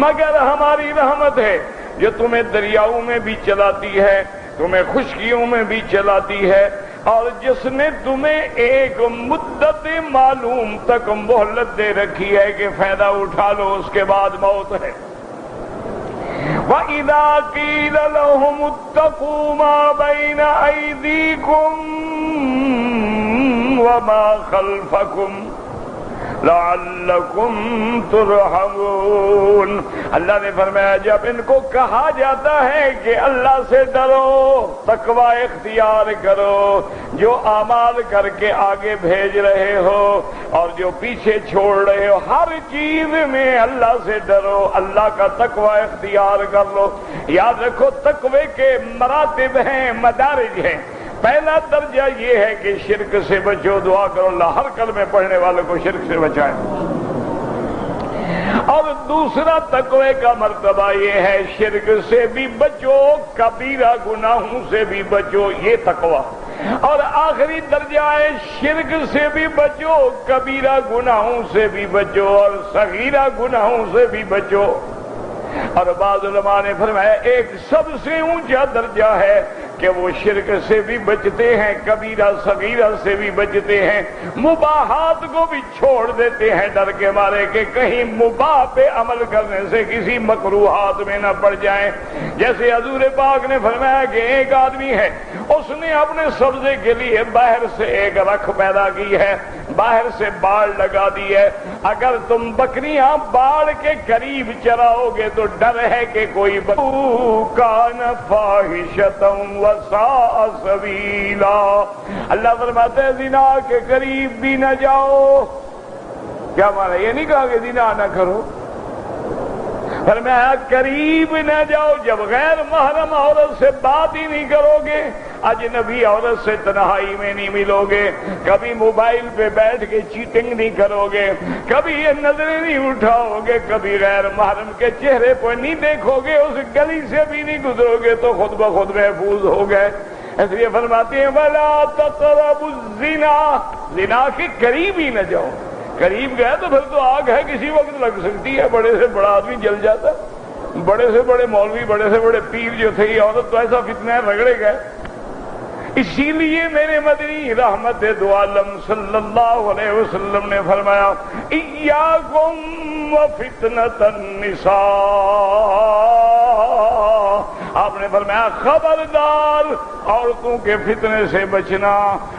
مگر ہماری رحمت ہے جو تمہیں دریاؤں میں بھی چلاتی ہے، تمہیں خشکیوں میں بھی چلاتی ہے، اور جس نے تمہیں ایک مدت معلوم تک مہلت دے رکھی ہے کہ فائدہ اٹھا لو، اس کے بعد موت ہے۔ وَإِذَا قِيلَ لَهُمُ اتَّقُوا مَا بَيْنَ أَيْدِيكُمْ وَمَا خَلْفَكُمْ، لعلکم ترحمون۔ اللہ نے فرمایا جب ان کو کہا جاتا ہے کہ اللہ سے ڈرو، تقوی اختیار کرو، جو اعمال کر کے آگے بھیج رہے ہو اور جو پیچھے چھوڑ رہے ہو، ہر چیز میں اللہ سے ڈرو، اللہ کا تقوی اختیار کر لو۔ یاد رکھو تقوی کے مراتب ہیں، مدارج ہیں۔ پہلا درجہ یہ ہے کہ شرک سے بچو، دعا کرو اللہ ہر کلمے پڑھنے والوں کو شرک سے بچائے۔ اور دوسرا تقوی کا مرتبہ یہ ہے شرک سے بھی بچو، کبیرہ گناہوں سے بھی بچو، یہ تقوی۔ اور آخری درجہ ہے شرک سے بھی بچو، کبیرہ گناہوں سے بھی بچو، اور صغیرہ گناہوں سے بھی بچو۔ اور بعض علماء نے فرمایا ایک سب سے اونچا درجہ ہے کہ وہ شرک سے بھی بچتے ہیں، کبیرہ صغیرہ سے بھی بچتے ہیں، مباحات کو بھی چھوڑ دیتے ہیں ڈر کے مارے کہ کہیں مباح پہ عمل کرنے سے کسی مکروہات میں نہ پڑ جائیں۔ جیسے حضور پاک نے فرمایا کہ ایک آدمی ہے، اس نے اپنے سبزے کے لیے باہر سے ایک رکھ پیدا کی ہے، باہر سے باڑ لگا دی ہے۔ اگر تم بکریاں باڑ کے قریب چراؤ گے تو ڈر ہے کہ کوئی کان فاحشۃ وساء سبیلا۔ اللہ فرماتے ہیں زنا کے قریب بھی نہ جاؤ۔ کیا مانا؟ یہ نہیں کہا کہ زنا نہ کرو، فرمایا قریب نہ جاؤ۔ جب غیر محرم عورت سے بات ہی نہیں کرو گے، اجنبی عورت سے تنہائی میں نہیں ملو گے، کبھی موبائل پہ بیٹھ کے چیٹنگ نہیں کرو گے، کبھی یہ نظریں نہیں اٹھاؤ گے، کبھی غیر محرم کے چہرے پر نہیں دیکھو گے، اس گلی سے بھی نہیں گزرو گے تو خود بخود محفوظ ہو گئے۔ اس لیے فرماتے ہیں وَلَا تَقْرَبُوا الزِّنَا، زنا کے قریب ہی نہ جاؤ۔ قریب گئے تو پھر تو آگ ہے، کسی وقت لگ سکتی ہے، بڑے سے بڑا آدمی جل جاتا، بڑے سے بڑے مولوی، بڑے سے بڑے پیر جو تھے، یہ عورت تو ایسا فتنہ ہے رگڑے گئے۔ اسی لیے میرے مدنی رحمت دو عالم صلی اللہ علیہ وسلم نے فرمایا ایاکم وفتنۃ النساء، آپ نے فرمایا خبردار عورتوں کے فتنے سے بچنا،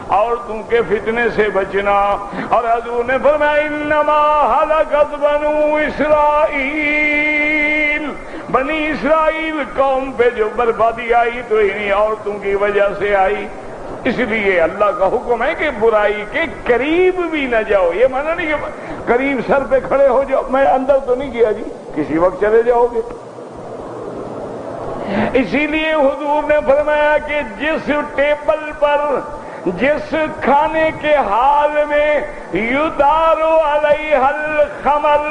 عورتوں کے فتنے سے بچنا۔ اور حضور نے فرمایا انما ہلکت بنو اسرائیل، بنی اسرائیل قوم پہ جو بربادی آئی تو انہی عورتوں کی وجہ سے آئی۔ اس لیے اللہ کا حکم ہے کہ برائی کے قریب بھی نہ جاؤ۔ یہ مانا نہیں کہ قریب سر پہ کھڑے ہو جاؤ، میں اندر تو نہیں گیا جی، کسی وقت چلے جاؤ گے۔ اسی لیے حضور نے فرمایا کہ جس ٹیبل پر، جس کھانے کے حال میں یدار علیہ الخمر،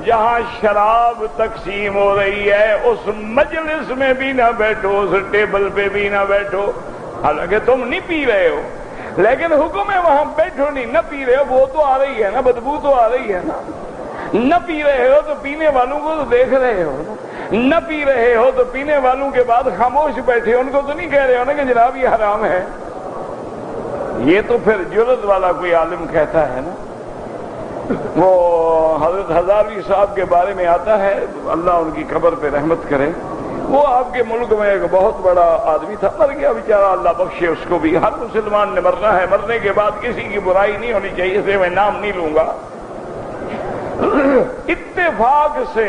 جہاں شراب تقسیم ہو رہی ہے، اس مجلس میں بھی نہ بیٹھو، اس ٹیبل پہ بھی نہ بیٹھو۔ حالانکہ تم نہیں پی رہے ہو، لیکن حکم ہے وہاں بیٹھو نہیں۔ نہ پی رہے ہو وہ تو آ رہی ہے نا، بدبو تو آ رہی ہے نا۔ نہ پی رہے ہو تو پینے والوں کو تو دیکھ رہے ہو نا، نہ پی رہے ہو تو پینے والوں کے بعد خاموش بیٹھے ان کو تو نہیں کہہ رہے ہو نا کہ جناب یہ حرام ہے۔ یہ تو پھر جرت والا کوئی عالم کہتا ہے نا۔ وہ حضرت ہزاروی صاحب کے بارے میں آتا ہے، اللہ ان کی قبر پہ رحمت کرے، وہ آپ کے ملک میں ایک بہت بڑا آدمی تھا، مر گیا بیچارہ، اللہ بخشے اس کو بھی۔ ہر مسلمان نے مرنا ہے، مرنے کے بعد کسی کی برائی نہیں ہونی چاہیے، اسے میں نام نہیں لوں گا۔ اتفاق سے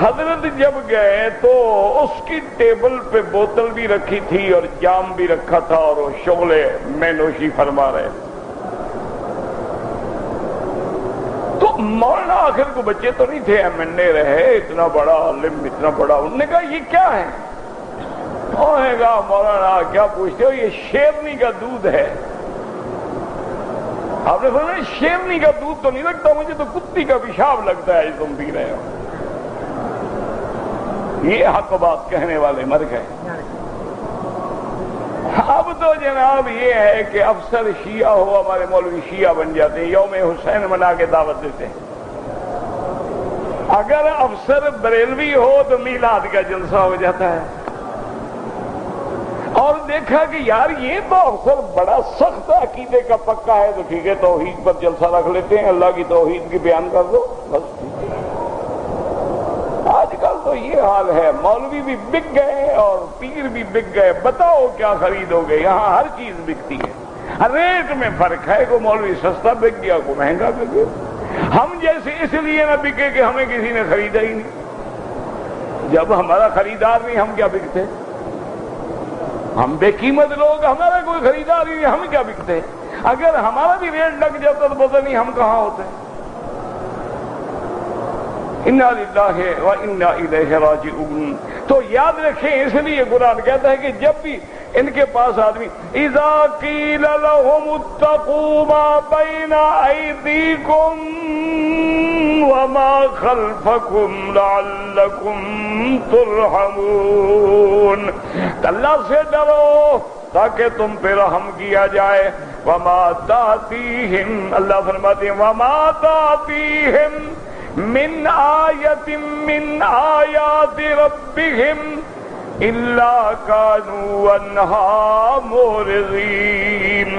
حضرت جب گئے تو اس کی ٹیبل پہ بوتل بھی رکھی تھی اور جام بھی رکھا تھا، اور وہ شغلے میں نوشی فرما رہے۔ تو مولانا آخر کو بچے تو نہیں تھے، MNA رہے، اتنا بڑا عالم، اتنا بڑا، انہوں نے کہا یہ کیا ہے؟ انہوں نے کہا مولانا کیا پوچھتے ہو، یہ شیرنی کا دودھ ہے۔ آپ نے فرمایا شیرنی کا دودھ تو نہیں لگتا مجھے، تو کتی کا پیشاب لگتا ہے جو تم پی رہے ہو۔ یہ حق بات کہنے والے مر گئے۔ اب تو جناب یہ ہے کہ افسر شیعہ ہو، ہمارے مولوی شیعہ بن جاتے ہیں، یوم حسین منا کے دعوت دیتے ہیں۔ اگر افسر بریلوی ہو تو میلاد کا جلسہ ہو جاتا ہے۔ اور دیکھا کہ یار یہ تو افسر بڑا سخت عقیدے کا پکا ہے، تو ٹھیک ہے توحید پر جلسہ رکھ لیتے ہیں، اللہ کی توحید کی بیان کر دو بس۔ آج کل تو یہ حال ہے، مولوی بھی بک گئے اور پیر بھی بک گئے، بتاؤ کیا خریدو گے؟ یہاں ہر چیز بکتی ہے، ریٹ میں فرق ہے، کو مولوی سستا بک گیا، کو مہنگا بک گیا۔ ہم جیسے اس لیے نہ بکے کہ ہمیں کسی نے خریدا ہی نہیں، جب ہمارا خریدار نہیں ہم کیا بکتے؟ ہم بے قیمت لوگ، ہمارا کوئی خریدار ہی نہیں، ہم کیا بکتے؟ اگر ہمارا بھی ریٹ لگ جاتا تو پتہ نہیں ہم کہاں ہوتے۔ انا للہ و انا الیہ راجعون۔ تو یاد رکھیں، اس لیے قرآن کہتا ہے کہ جب بھی ان کے پاس آدمی اذا قیل لهم اتقوا ما بین ایدیکم وما خلفکم لعلکم ترحمون، اللہ سے ڈرو تاکہ تم پہ رحم کیا جائے۔ وما تاتیہم، اللہ فرماتے ہیں وما تاتیہم من آیت من آیات ربہم الا کانوا عنہا معرضین،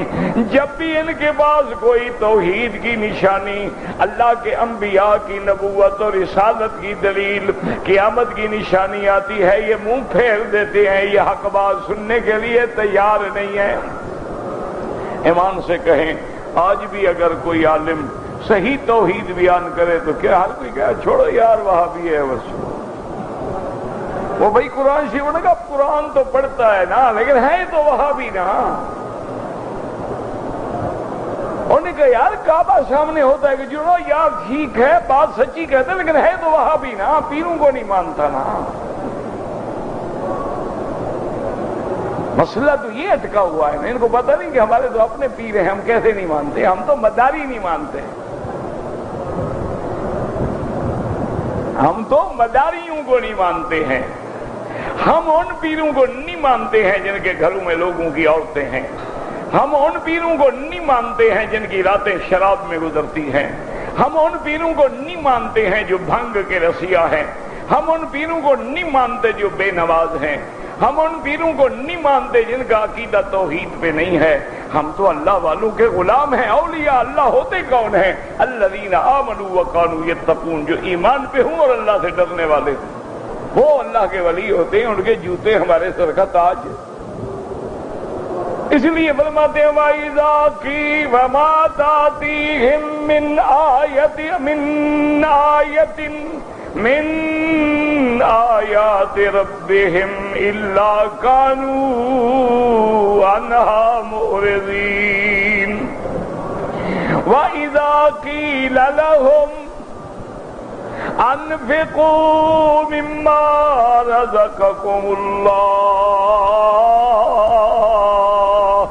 جب بھی ان کے پاس کوئی توحید کی نشانی، اللہ کے انبیاء کی نبوت اور رسالت کی دلیل، قیامت کی نشانی آتی ہے، یہ منہ پھیر دیتے ہیں، یہ حق بات سننے کے لیے تیار نہیں ہے۔ ایمان سے کہیں، آج بھی اگر کوئی عالم صحیح توحید بیان کرے تو کیا ہر کوئی کہے چھوڑو یار وہابی ہے بس، وہ بھائی قرآن شریف نے کہا قرآن تو پڑھتا ہے نا لیکن ہے تو وہابی نا۔ انہوں نے کہا یار کعبہ سامنے ہوتا ہے کہ جو یار ٹھیک ہے بات سچی کہتے ہیں لیکن ہے تو وہابی نا، پیروں کو نہیں مانتا نا۔ مسئلہ تو یہ اٹکا ہوا ہے نا، ان کو پتہ نہیں کہ ہمارے تو اپنے پیر ہیں، ہم کیسے نہیں مانتے، ہم تو مداری نہیں مانتے، ہم تو مداریوں کو نہیں مانتے ہیں، ہم ان پیروں کو نہیں مانتے ہیں جن کے گھروں میں لوگوں کی عورتیں ہیں، ہم ان پیروں کو نہیں مانتے ہیں جن کی راتیں شراب میں گزرتی ہیں، ہم ان پیروں کو نہیں مانتے ہیں جو بھنگ کے رسیہ ہیں، ہم ان پیروں کو نہیں مانتے جو بے نواز ہیں، ہم ان پیروں کو نہیں مانتے جن کا عقیدہ توحید پہ نہیں ہے، ہم تو اللہ والوں کے غلام ہیں۔ اولیاء اللہ ہوتے کون ہیں؟ الذین آمنوا وکانوا یتقون، جو ایمان پہ ہوں اور اللہ سے ڈرنے والے ہوں، وہ اللہ کے ولی ہوتے ہیں، ان کے جوتے ہمارے سر کا تاج۔ اس لیے فرماتے ہیں وَإِذَا قِيلَ وَمَا تَأْتِيهِم مِّنْ آیَةٍ من آیات ربهم الا كانوا عنها معرضین۔ وَإِذَا قِيلَ لَهُمْ أَنفِقُوا مِمَّا رَزَقَكُمُ اللَّهُ،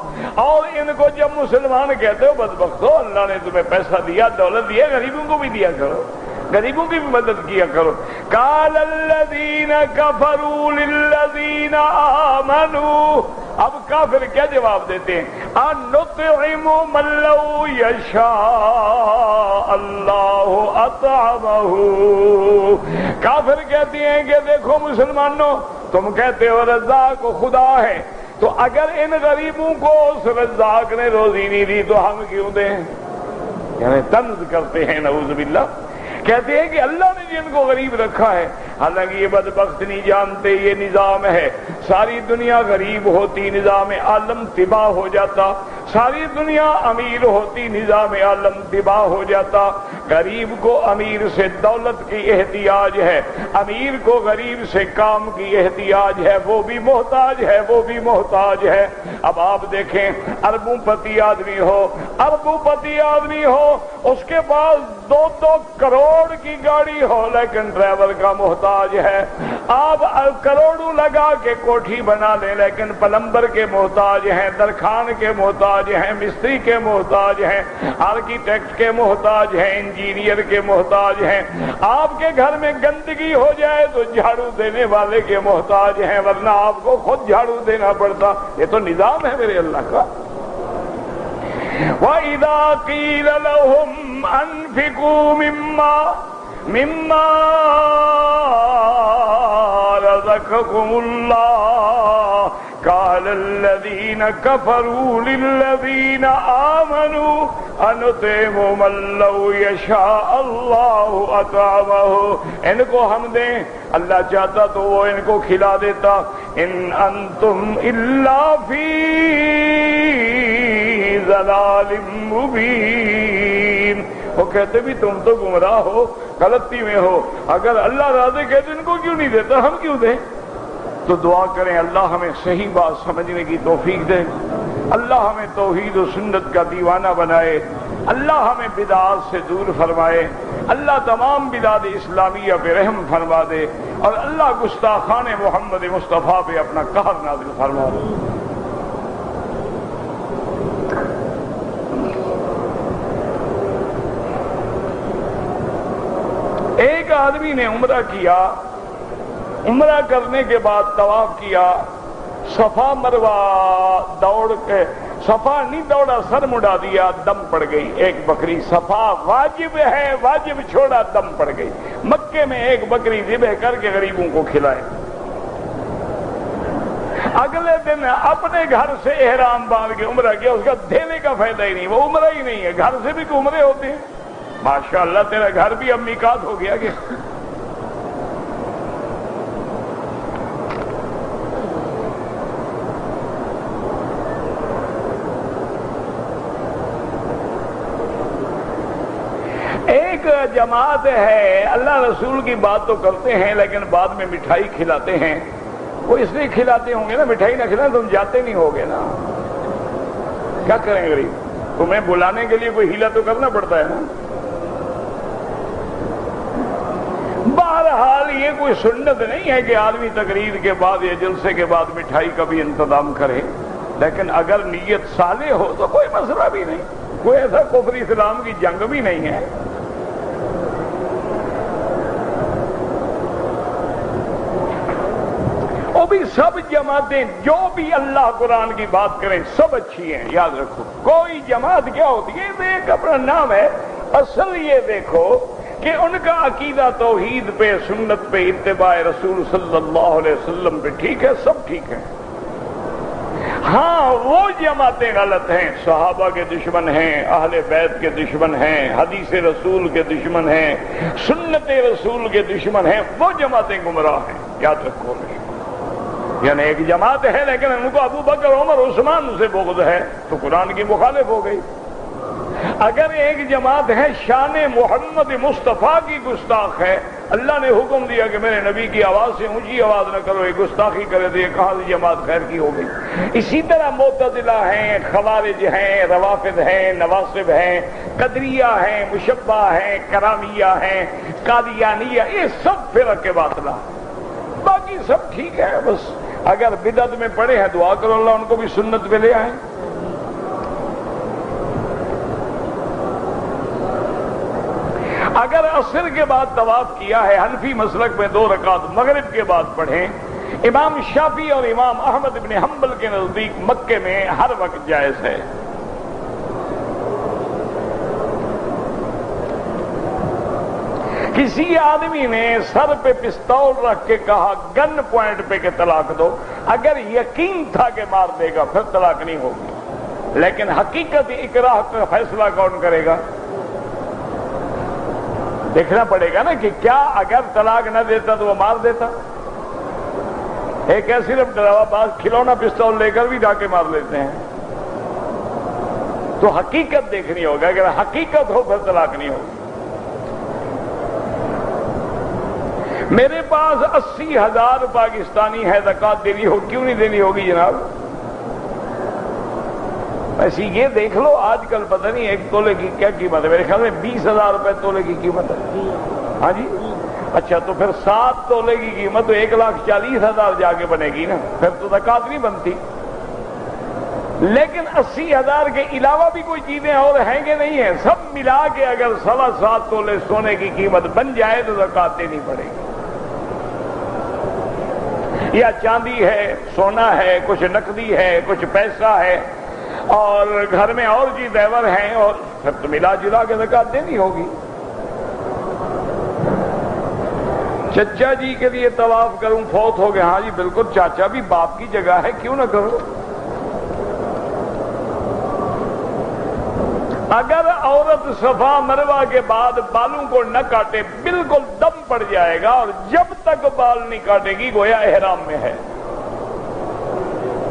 اور ان کو جب مسلمان کہتے ہو بدبختو اللہ نے تمہیں پیسہ دیا، دولت دیا، غریبوں کو بھی دیا کرو، غریبوں کی بھی مدد کیا کرو۔ قال الذین کفروا للذین آمنوا، اب کافر کیا جواب دیتے ہیں؟ ان نطعم من لو یشاء اللہ اطعمہ، کافر کہتے ہیں کہ دیکھو مسلمانوں، تم کہتے ہو رزاق خدا ہے، تو اگر ان غریبوں کو اس رزاق نے روزی نہیں دی تو ہم کیوں دیں؟ یعنی طنز کرتے ہیں، نعوذ باللہ، کہتے ہیں کہ اللہ نے جن کو غریب رکھا ہے، حالانکہ یہ بدبخت نہیں جانتے یہ نظام ہے، ساری دنیا غریب ہوتی نظام عالم تباہ ہو جاتا، ساری دنیا امیر ہوتی نظام عالم تباہ ہو جاتا۔ غریب کو امیر سے دولت کی احتیاج ہے، امیر کو غریب سے کام کی احتیاج ہے، وہ بھی محتاج ہے، وہ بھی محتاج ہے۔ اب آپ دیکھیں اربوں پتی آدمی ہو، اربوں پتی آدمی ہو، اس کے پاس 2 کروڑ کی گاڑی ہو لیکن ڈرائیور کا محتاج ہے، آپ کروڑوں لگا کے کوٹھی بنا لیں لیکن پلمبر کے محتاج ہیں، درخان کے محتاج ہیں، مستری کے محتاج ہیں، آرکیٹیکٹ کے محتاج ہیں، انجینئر کے محتاج ہیں۔ آپ کے گھر میں گندگی ہو جائے تو جھاڑو دینے والے کے محتاج ہیں، ورنہ آپ کو خود جھاڑو دینا پڑتا۔ یہ تو نظام ہے میرے اللہ کا۔ وَإِذَا قِيلَ لَهُمْ أَنفِقُوا مِمَّا رَزَقَكُمُ اللَّهُ قَالَ الَّذِينَ كَفَرُوا لِلَّذِينَ آمَنُوا أَنُطْعِمُ مَن لَّوْ يَشَاءُ اللَّهُ أَطْعَمَهُ، ان کو ہم دیں، اللہ چاہتا تو وہ ان کو کھلا دیتا۔ ان انتم الا فی ضلال مبین. وہ کہتے بھی تم تو گمراہ ہو، غلطی میں ہو، اگر اللہ راضی کہتے ان کو کیوں نہیں دیتا، ہم کیوں دیں؟ تو دعا کریں اللہ ہمیں صحیح بات سمجھنے کی توفیق دے، اللہ ہمیں توحید و سنت کا دیوانہ بنائے، اللہ ہمیں بدعات سے دور فرمائے، اللہ تمام بلاد اسلامیہ پہ رحم فرما دے، اور اللہ گستاخان محمد مصطفیٰ پہ اپنا قہر نازل فرما دے. ایک آدمی نے عمرہ کیا، عمرہ کرنے کے بعد طواف کیا، صفا مروہ دوڑ کے، صفا نہیں دوڑا، سر مڑا دیا، دم پڑ گئی ایک بکری. صفا واجب ہے، واجب چھوڑا، دم پڑ گئی. مکے میں ایک بکری ذبح کر کے غریبوں کو کھلائے. اگلے دن اپنے گھر سے احرام باندھ کے عمرہ کیا، اس کا دینے کا فائدہ ہی نہیں، وہ عمرہ ہی نہیں ہے. گھر سے بھی تو عمرے ہوتے ہیں. ماشاءاللہ تیرا گھر بھی اب میقات ہو گیا کہ ایک جماعت ہے، اللہ رسول کی بات تو کرتے ہیں لیکن بعد میں مٹھائی کھلاتے ہیں. وہ اس لیے کھلاتے ہوں گے نا، مٹھائی نہ کھلائیں تم جاتے نہیں ہوگے نا. کیا کریں غریب، تمہیں بلانے کے لیے کوئی ہیلا تو کرنا پڑتا ہے نا. بہرحال یہ کوئی سنت نہیں ہے کہ آدمی تقریر کے بعد یا جلسے کے بعد مٹھائی کا بھی انتظام کرے، لیکن اگر نیت صالح ہو تو کوئی مسئلہ بھی نہیں، کوئی ایسا کفر اسلام کی جنگ بھی نہیں ہے. وہ بھی سب جماعتیں جو بھی اللہ قرآن کی بات کریں سب اچھی ہیں، یاد رکھو. کوئی جماعت کیا ہوتی ہے، یہ ایک اپنا نام ہے. اصل یہ دیکھو کہ ان کا عقیدہ توحید پہ، سنت پہ، اتباع رسول صلی اللہ علیہ وسلم پہ ٹھیک ہے، سب ٹھیک ہے. ہاں وہ جماعتیں غلط ہیں، صحابہ کے دشمن ہیں، اہل بیت کے دشمن ہیں، حدیث رسول کے دشمن ہیں، سنت رسول کے دشمن ہیں، وہ جماعتیں گمراہ ہیں. یاد رکھو. یعنی ایک جماعت ہے لیکن ان کو ابو بکر عمر عثمان سے بغض ہے تو قرآن کی مخالف ہو گئی. اگر ایک جماعت ہے شان محمد مصطفیٰ کی گستاخ ہے، اللہ نے حکم دیا کہ میرے نبی کی آواز سے اونچی آواز نہ کرو، یہ گستاخی کرے تو یہ کہاں سے جماعت خیر کی ہو گئی. اسی طرح معتزلہ ہیں، خوارج ہیں، روافض ہیں، نواصب ہیں، قدریہ ہیں، مشبہ ہیں، کرامیہ ہیں، قادیانیہ، یہ سب فرق باطلہ. باقی سب ٹھیک ہے، بس اگر بدعت میں پڑے ہیں دعا کرو اللہ ان کو بھی سنت پہ لے آئیں. اگر عصر کے بعد طواف کیا ہے، حنفی مسلک میں 2 رکعت مغرب کے بعد پڑھیں. امام شافعی اور امام احمد بن حنبل کے نزدیک مکے میں ہر وقت جائز ہے. کسی آدمی نے سر پہ پستول رکھ کے کہا گن پوائنٹ پہ کہ طلاق دو، اگر یقین تھا کہ مار دے گا پھر طلاق نہیں ہوگی. لیکن حقیقت اکراہ کا فیصلہ کون کرے گا؟ دیکھنا پڑے گا نا کہ کیا اگر طلاق نہ دیتا تو وہ مار دیتا. ایک ہے صرف ڈراوا باز کھلونا پستول لے کر بھی ڈاکے مار لیتے ہیں. تو حقیقت دیکھنی ہوگا، اگر حقیقت ہو پھر طلاق نہیں ہوگی. میرے پاس 80,000 پاکستانی ہے، زکوٰۃ دینی ہو، کیوں نہیں دینی ہوگی جناب؟ ایسی یہ دیکھ لو آج کل پتہ نہیں 1 تولے کی کیا قیمت ہے، میرے خیال میں 20,000 روپے تولے کی قیمت ہے. ہاں جی، اچھا تو پھر 7 تولے کی قیمت تو 1,40,000 جا کے بنے گی نا، پھر تو زکوٰۃ نہیں بنتی. لیکن 80,000 کے علاوہ بھی کوئی چیزیں اور ہیں کہ نہیں ہیں، سب ملا کے اگر 7.25 تولے سونے کی قیمت بن جائے تو زکوٰۃ دینی پڑے گی. یا چاندی ہے، سونا ہے، کچھ نقدی ہے، کچھ پیسہ ہے، اور گھر میں اور جی زیور ہیں، اور پھر تو ملا جلا کے زکوٰۃ دینی ہوگی. چچا جی کے لیے طواف کروں، فوت ہو گئے. ہاں جی بالکل، چاچا بھی باپ کی جگہ ہے، کیوں نہ کرو. اگر عورت صفا مروہ کے بعد بالوں کو نہ کاٹے بالکل دم پڑ جائے گا، اور جب تک بال نہیں کاٹے گی گویا احرام میں ہے.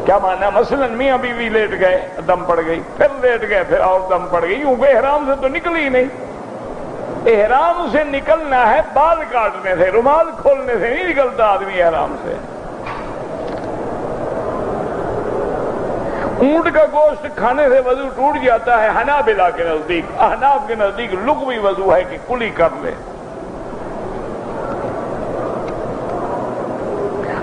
کیا مانا؟ مثلا میاں بیوی لیٹ گئے دم پڑ گئی، پھر لیٹ گئے پھر اور دم پڑ گئی، یوں کہ احرام سے تو نکلی ہی نہیں۔ احرام سے نکلنا ہے بال کاٹنے سے، رومال کھولنے سے نہیں نکلتا آدمی احرام سے۔ اونٹ کا گوشت کھانے سے وضو ٹوٹ جاتا ہے حنابلہ کے نزدیک، احناف کے نزدیک لغوی وضو ہے کہ کلی کر لے۔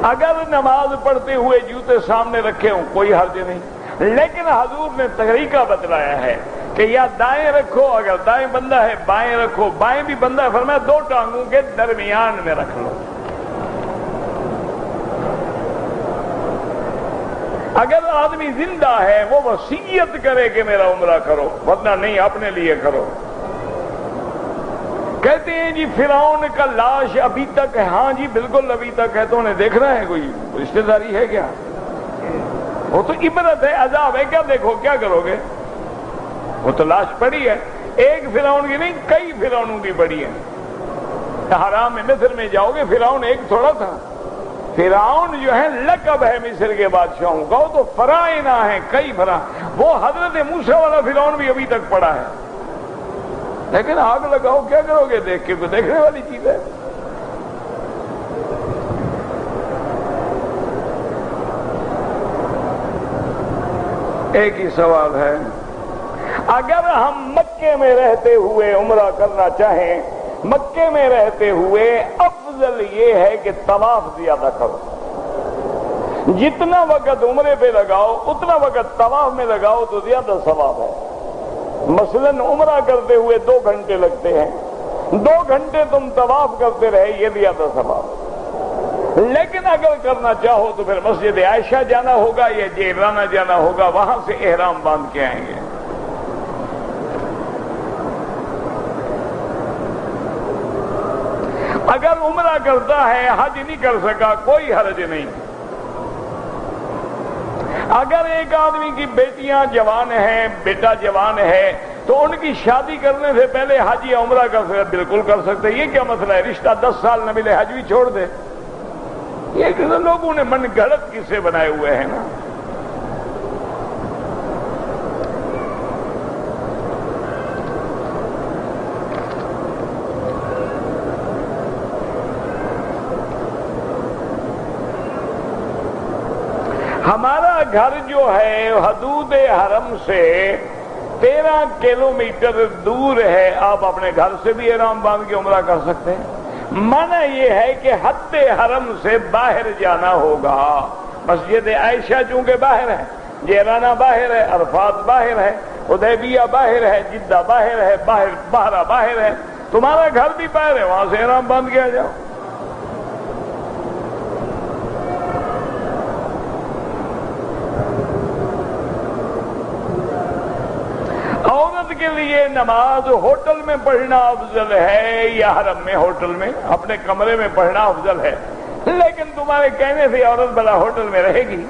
اگر نماز پڑھتے ہوئے جوتے سامنے رکھے ہوں کوئی حرج نہیں، لیکن حضور نے طریقہ بتلایا ہے کہ یا دائیں رکھو، اگر دائیں بندہ ہے بائیں رکھو، بائیں بھی بندہ ہے فرمایا دو ٹانگوں کے درمیان میں رکھ لو۔ اگر آدمی زندہ ہے وہ وصیت کرے کہ میرا عمرہ کرو، ورنہ نہیں اپنے لیے کرو۔ کہتے ہیں جی فرعون کا لاش ابھی تک ہے، ہاں جی بالکل ابھی تک ہے، تو انہیں دیکھنا ہے، کوئی رشتہ داری ہے کیا؟ وہ تو عبرت ہے، عذاب ہے، کیا دیکھو کیا کرو گے؟ وہ تو لاش پڑی ہے، ایک فرعون کی نہیں کئی فرعونوں کی پڑی ہے۔ حرام میں مصر میں جاؤ گے فرعون ایک تھوڑا تھا، فرعون جو ہے لقب ہے مصر کے بادشاہوں کا، وہ تو فرعونہ ہیں کئی فرعون، وہ حضرت موسیٰ والا فرعون بھی ابھی تک پڑا ہے، لیکن آگ لگاؤ کیا کرو گے؟ دیکھ کے کوئی دیکھنے والی چیز ہے؟ ایک ہی سوال ہے، اگر ہم مکے میں رہتے ہوئے عمرہ کرنا چاہیں، مکے میں رہتے ہوئے افضل یہ ہے کہ طواف زیادہ کرو، جتنا وقت عمرے پہ لگاؤ اتنا وقت طواف میں لگاؤ تو زیادہ ثواب ہے۔ مثلا عمرہ کرتے ہوئے 2 گھنٹے لگتے ہیں، 2 گھنٹے تم طواف کرتے رہے، یہ زیادہ ثواب ہے۔ لیکن اگر کرنا چاہو تو پھر مسجد عائشہ جانا ہوگا یا جیرانہ جانا ہوگا، وہاں سے احرام باندھ کے آئیں گے۔ اگر عمرہ کرتا ہے حج نہیں کر سکا کوئی حرج نہیں۔ اگر ایک آدمی کی بیٹیاں جوان ہیں، بیٹا جوان ہے، تو ان کی شادی کرنے سے پہلے حج یا عمرہ کر سکتے، بالکل کر سکتے۔ یہ کیا مسئلہ ہے؟ رشتہ 10 سال نہ ملے حج بھی چھوڑ دے؟ یہ لوگوں نے من گھڑت قصے بنائے ہوئے ہیں نا۔ ہمارا گھر جو ہے حدود حرم سے 13 کلومیٹر دور ہے، آپ اپنے گھر سے بھی احرام باندھ کے عمرہ کر سکتے ہیں۔ منع یہ ہے کہ حد حرم سے باہر جانا ہوگا۔ مسجد عائشہ چونکہ باہر ہے، جیرانہ باہر ہے، عرفات باہر ہے، حدیبیہ باہر ہے، جدہ باہر ہے، بحرہ باہر ہے، تمہارا گھر بھی باہر ہے، وہاں سے احرام باندھ کے آ جاؤ۔ عورت کے لیے نماز ہوٹل میں پڑھنا افضل ہے یا حرم میں؟ ہوٹل میں اپنے کمرے میں پڑھنا افضل ہے، لیکن تمہارے کہنے سے عورت بلا ہوٹل میں رہے گی۔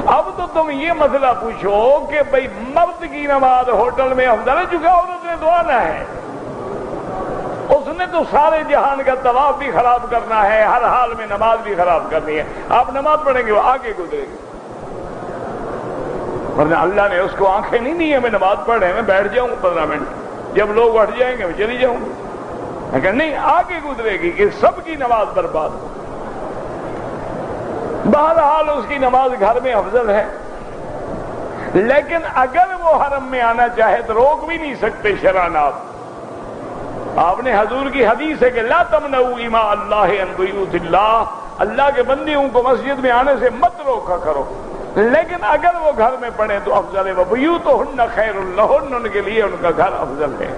اب تو تم یہ مسئلہ پوچھو کہ بھئی مرد کی نماز ہوٹل میں افضل ہے، چونکہ عورت نے تو آنا ہے، اس نے تو سارے جہان کا طواف بھی خراب کرنا ہے، ہر حال میں نماز بھی خراب کرنی ہے۔ آپ نماز پڑھیں گے وہ آگے گزرے گی، ورنہ اللہ نے اس کو آنکھیں نہیں دی ہے میں نماز پڑھ رہے میں بیٹھ جاؤں 15 منٹ، جب لوگ اٹھ جائیں گے میں چلی جاؤں گی، لیکن نہیں آگے گزرے گی کہ سب کی نماز برباد ہو۔ بہرحال اس کی نماز گھر میں افضل ہے، لیکن اگر وہ حرم میں آنا چاہے تو روک بھی نہیں سکتے شرعاً۔ آپ نے حضور کی حدیث ہے کہ لا تمنعوا اماء اللہ عن بیوت اللہ، اللہ کے بندیوں کو مسجد میں آنے سے مت روکا کرو، لیکن اگر وہ گھر میں پڑھیں تو افضل ہے۔ وَبُيُوتُهُنَّ خَيْرٌ لَهُنَّ، ان کے لیے ان کا گھر افضل ہے۔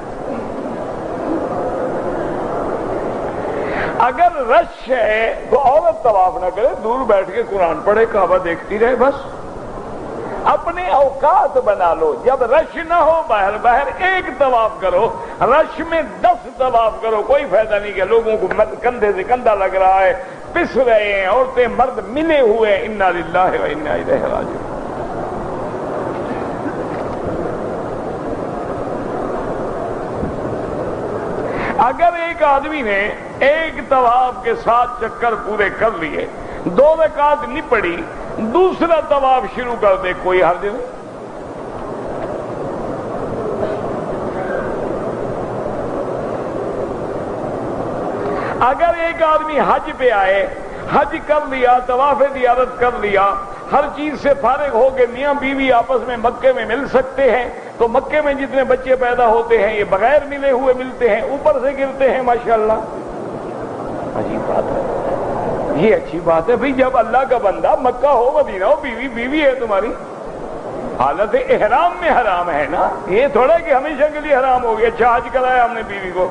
اگر رش ہے تو عورت طواف نہ کرے، دور بیٹھ کے قرآن پڑھے، کعبہ دیکھتی رہے، بس اپنے اوقات بنا لو۔ جب رش نہ ہو باہر ایک طواف کرو، رش میں 10 طواف کرو، کوئی فائدہ نہیں کہ لوگوں کو کندھے سے کندھا لگ رہا ہے، پس رہے ہیں، عورتیں مرد ملے ہوئے ہیں، انا للہ و انا الیہ راجعون۔ اگر ایک آدمی نے ایک طواف کے 7 چکر پورے کر لیے، 2 رکعت نہیں پڑی، دوسرا طواف شروع کر دے، کوئی حرج نہیں۔ اگر ایک آدمی حج پہ آئے، حج کر لیا، طواف زیارت کر لیا، ہر چیز سے فارغ ہو کے میاں بیوی آپس میں مکے میں مل سکتے ہیں، تو مکے میں جتنے بچے پیدا ہوتے ہیں یہ بغیر ملے ہوئے ملتے ہیں، اوپر سے گرتے ہیں، ماشاءاللہ۔ عجیب بات ہے، یہ اچھی بات ہے بھئی، جب اللہ کا بندہ مکہ ہو، مدینہ ہو، بیوی بیوی ہے تمہاری، حالت احرام میں حرام ہے نا، یہ تھوڑا کہ ہمیشہ کے لیے حرام ہو گیا۔ اچھا حج کرایا ہم نے بیوی کو،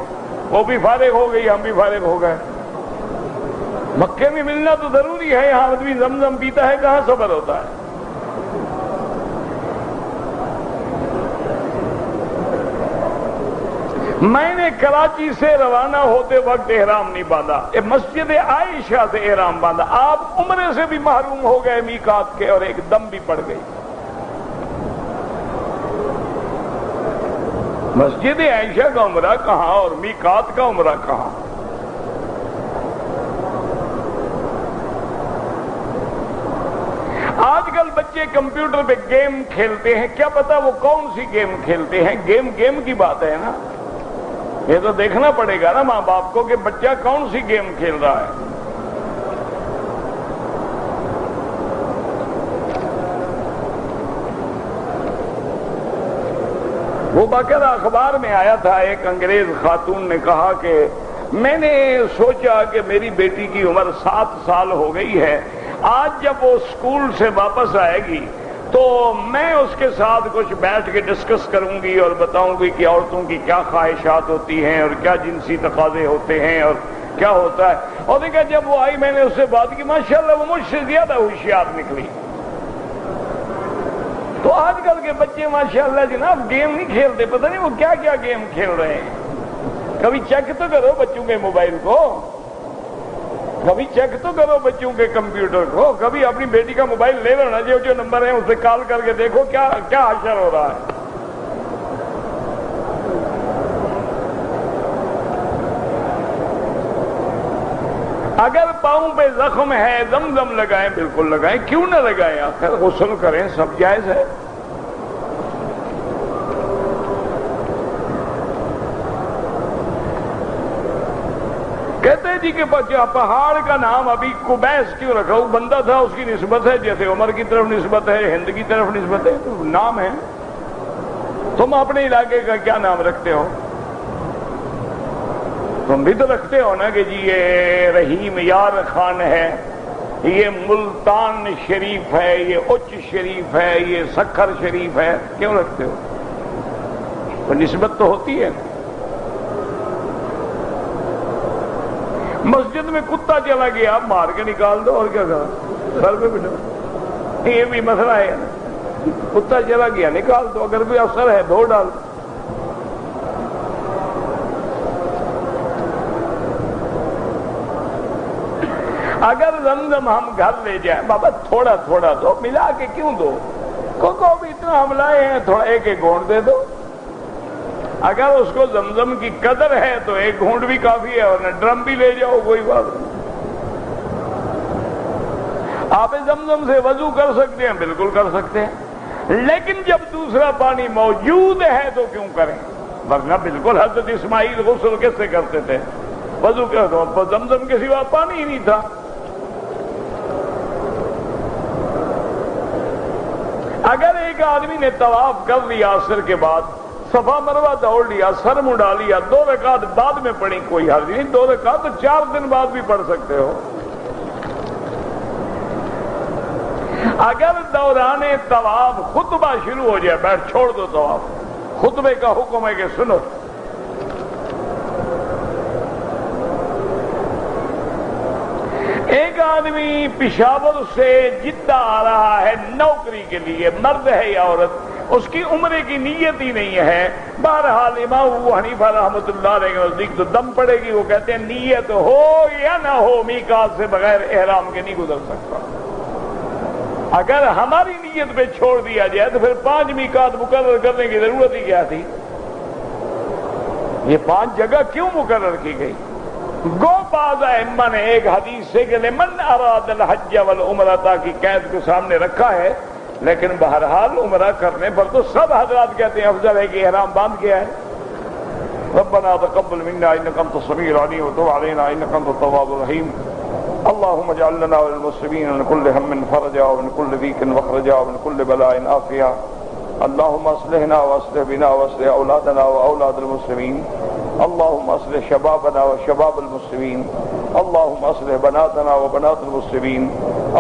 وہ بھی فارغ ہو گئی، ہم بھی فارغ ہو گئے۔ مکے میں ملنا تو ضروری ہے، یہاں آدمی زمزم پیتا ہے، کہاں صبر ہوتا ہے۔ میں نے کراچی سے روانہ ہوتے وقت احرام نہیں باندھا، مسجد عائشہ سے احرام باندھا۔ آپ عمرے سے بھی محروم ہو گئے میقات کے، اور ایک دم بھی پڑ گئی۔ مسجد عائشہ کا عمرہ کہاں اور میقات کا عمرہ کہاں؟ آج کل بچے کمپیوٹر پہ گیم کھیلتے ہیں، کیا پتا وہ کون سی گیم کھیلتے ہیں۔ گیم کی بات ہے نا، یہ تو دیکھنا پڑے گا نا ماں باپ کو کہ بچہ کون سی گیم کھیل رہا ہے۔ وہ باقاعدہ اخبار میں آیا تھا، ایک انگریز خاتون نے کہا کہ میں نے سوچا کہ میری بیٹی کی عمر 7 سال ہو گئی ہے، آج جب وہ اسکول سے واپس آئے گی تو میں اس کے ساتھ کچھ بیٹھ کے ڈسکس کروں گی اور بتاؤں گی کہ عورتوں کی کیا خواہشات ہوتی ہیں اور کیا جنسی تقاضے ہوتے ہیں اور کیا ہوتا ہے۔ اور دیکھا جب وہ آئی، میں نے اس سے بات کی، ماشاءاللہ وہ مجھ سے زیادہ ہوشیار نکلی۔ تو آج کل کے بچے ماشاءاللہ جناب گیم نہیں کھیلتے، پتہ نہیں وہ کیا کیا گیم کھیل رہے ہیں۔ کبھی چیک تو کرو بچوں کے موبائل کو، کبھی چیک تو کرو بچوں کے کمپیوٹر کو، کبھی اپنی بیٹی کا موبائل لے لو نا، جو نمبر ہے اسے کال کر کے دیکھو کیا حشر ہو رہا ہے۔ اگر پاؤں پہ زخم ہے زمزم لگائیں، بالکل لگائیں، کیوں نہ لگائیں، آخر غسل کریں، سب جائز ہے۔ کہتے ہیں جی کہ پہاڑ کا نام ابھی قبیس کیوں رکھا؟ وہ بندہ تھا، اس کی نسبت ہے، جیسے عمر کی طرف نسبت ہے، ہند کی طرف نسبت ہے، تو نام ہے۔ تم اپنے علاقے کا کیا نام رکھتے ہو؟ تم بھی تو رکھتے ہو نا کہ جی یہ رحیم یار خان ہے، یہ ملتان شریف ہے، یہ اچ شریف ہے، یہ سکھر شریف ہے، کیوں رکھتے ہو؟ تو نسبت تو ہوتی ہے۔ مسجد میں کتا چلا گیا، آپ مار کے نکال دو، اور کیا کہا، سر پہ بٹھا، یہ بھی مسئلہ ہے۔ کتا چلا گیا نکال دو، اگر کوئی افسر ہے دھو ڈال۔ اگر زمزم ہم گھر لے جائیں، بابا تھوڑا تھوڑا دو، ملا کے کیوں دو؟ کو بھی اتنا ہم لائے ہیں، تھوڑا ایک گھونٹ دے دو۔ اگر اس کو زمزم کی قدر ہے تو ایک گھونٹ بھی کافی ہے، ورنہ ڈرم بھی لے جاؤ، کوئی بات نہیں۔ آپ زمزم سے وضو کر سکتے ہیں، بالکل کر سکتے ہیں، لیکن جب دوسرا پانی موجود ہے تو کیوں کریں؟ ورنہ بالکل حضرت اسماعیل غسل کیسے کرتے تھے؟ وضو کیا تو زمزم کے سوا پانی ہی نہیں تھا۔ اگر ایک آدمی نے طواف کر لیا عصر کے بعد، صفا مروہ دوڑ لیا، سر مڈا لیا، 2 رکعت بعد میں پڑھی، کوئی حرج نہیں، 2 رکعت تو 4 دن بعد بھی پڑھ سکتے ہو۔ اگر دوران طواف خطبہ شروع ہو جائے، بیٹھ چھوڑ دو طواف، خطبے کا حکم ہے کہ سنو۔ ایک آدمی پشاور سے جدہ آ رہا ہے نوکری کے لیے، مرد ہے یا عورت، اس کی عمرے کی نیت ہی نہیں ہے۔ بہرحال امام ابو حنیفہ رحمۃ اللہ علیہ کے نزدیک تو دم پڑے گی، وہ کہتے ہیں نیت ہو یا نہ ہو، میقات سے بغیر احرام کے نہیں گزر سکتا۔ اگر ہماری نیت پہ چھوڑ دیا جائے تو پھر 5 میقات مقرر کرنے کی ضرورت ہی کیا تھی؟ یہ 5 جگہ کیوں مقرر کی گئی؟ گو بعض ائمہ نے ایک حدیث سے کہ لمن اراد الحج والعمرہ کی قید کو سامنے رکھا ہے، لیکن بہرحال عمرہ کرنے پر تو سب حضرات کہتے ہیں افضل ہے کہ احرام باندھ گیا ہے۔ ربنا تقبل منا انك انت السميع العليم وتب علينا انك انت التواب الرحيم اللهم اجعل لنا وللمسلمين من كل هم فرجا ومن كل ضيق مخرجا ومن كل بلاء عافيا اللهم اصلحنا واصلح بنا واصلح اولادنا واولاد المسلمين اللهم اصلح شبابنا وشباب المسلمين اللهم اصلح بناتنا وبنات المسلمين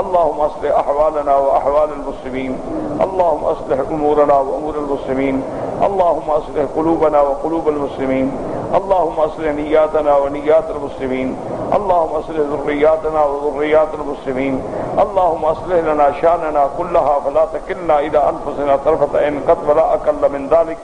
اللهم اصلح احوالنا واحوال المسلمين اللهم اصلح امورنا وامور المسلمين اللهم اصلح قلوبنا وقلوب المسلمين اللهم اصلح نياتنا ونيات المسلمين اللهم اصلح ذرياتنا وذريات المسلمين اللهم اصلح لنا شاننا كلها فلا تكلنا الى انفسنا طرفة عين قط ولا اقل من ذلك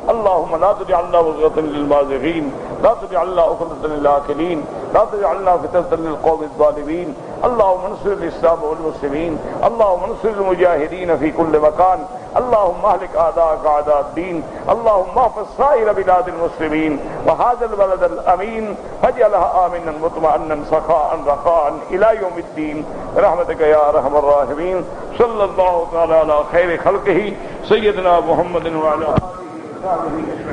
اللهم لا تجعلنا وزغة للمازغين لا تجعلنا أخرة للآكلين لا تجعلنا فتنة للقوم الظالمين اللهم انصر الإسلام والمسلمين اللهم انصر المجاهدين في كل مكان اللهم اهلك أعداءك أعداء الدين اللهم احفظ سائر بلاد المسلمين وهذا البلد الأمين فاجعلها آمنا مطمئنا سخاء رخاء إلى يوم الدين برحمتك يا أرحم الراحمين صلى الله تعالى على خير خلقه سيدنا محمد وعلى آله وصحبه أجمعين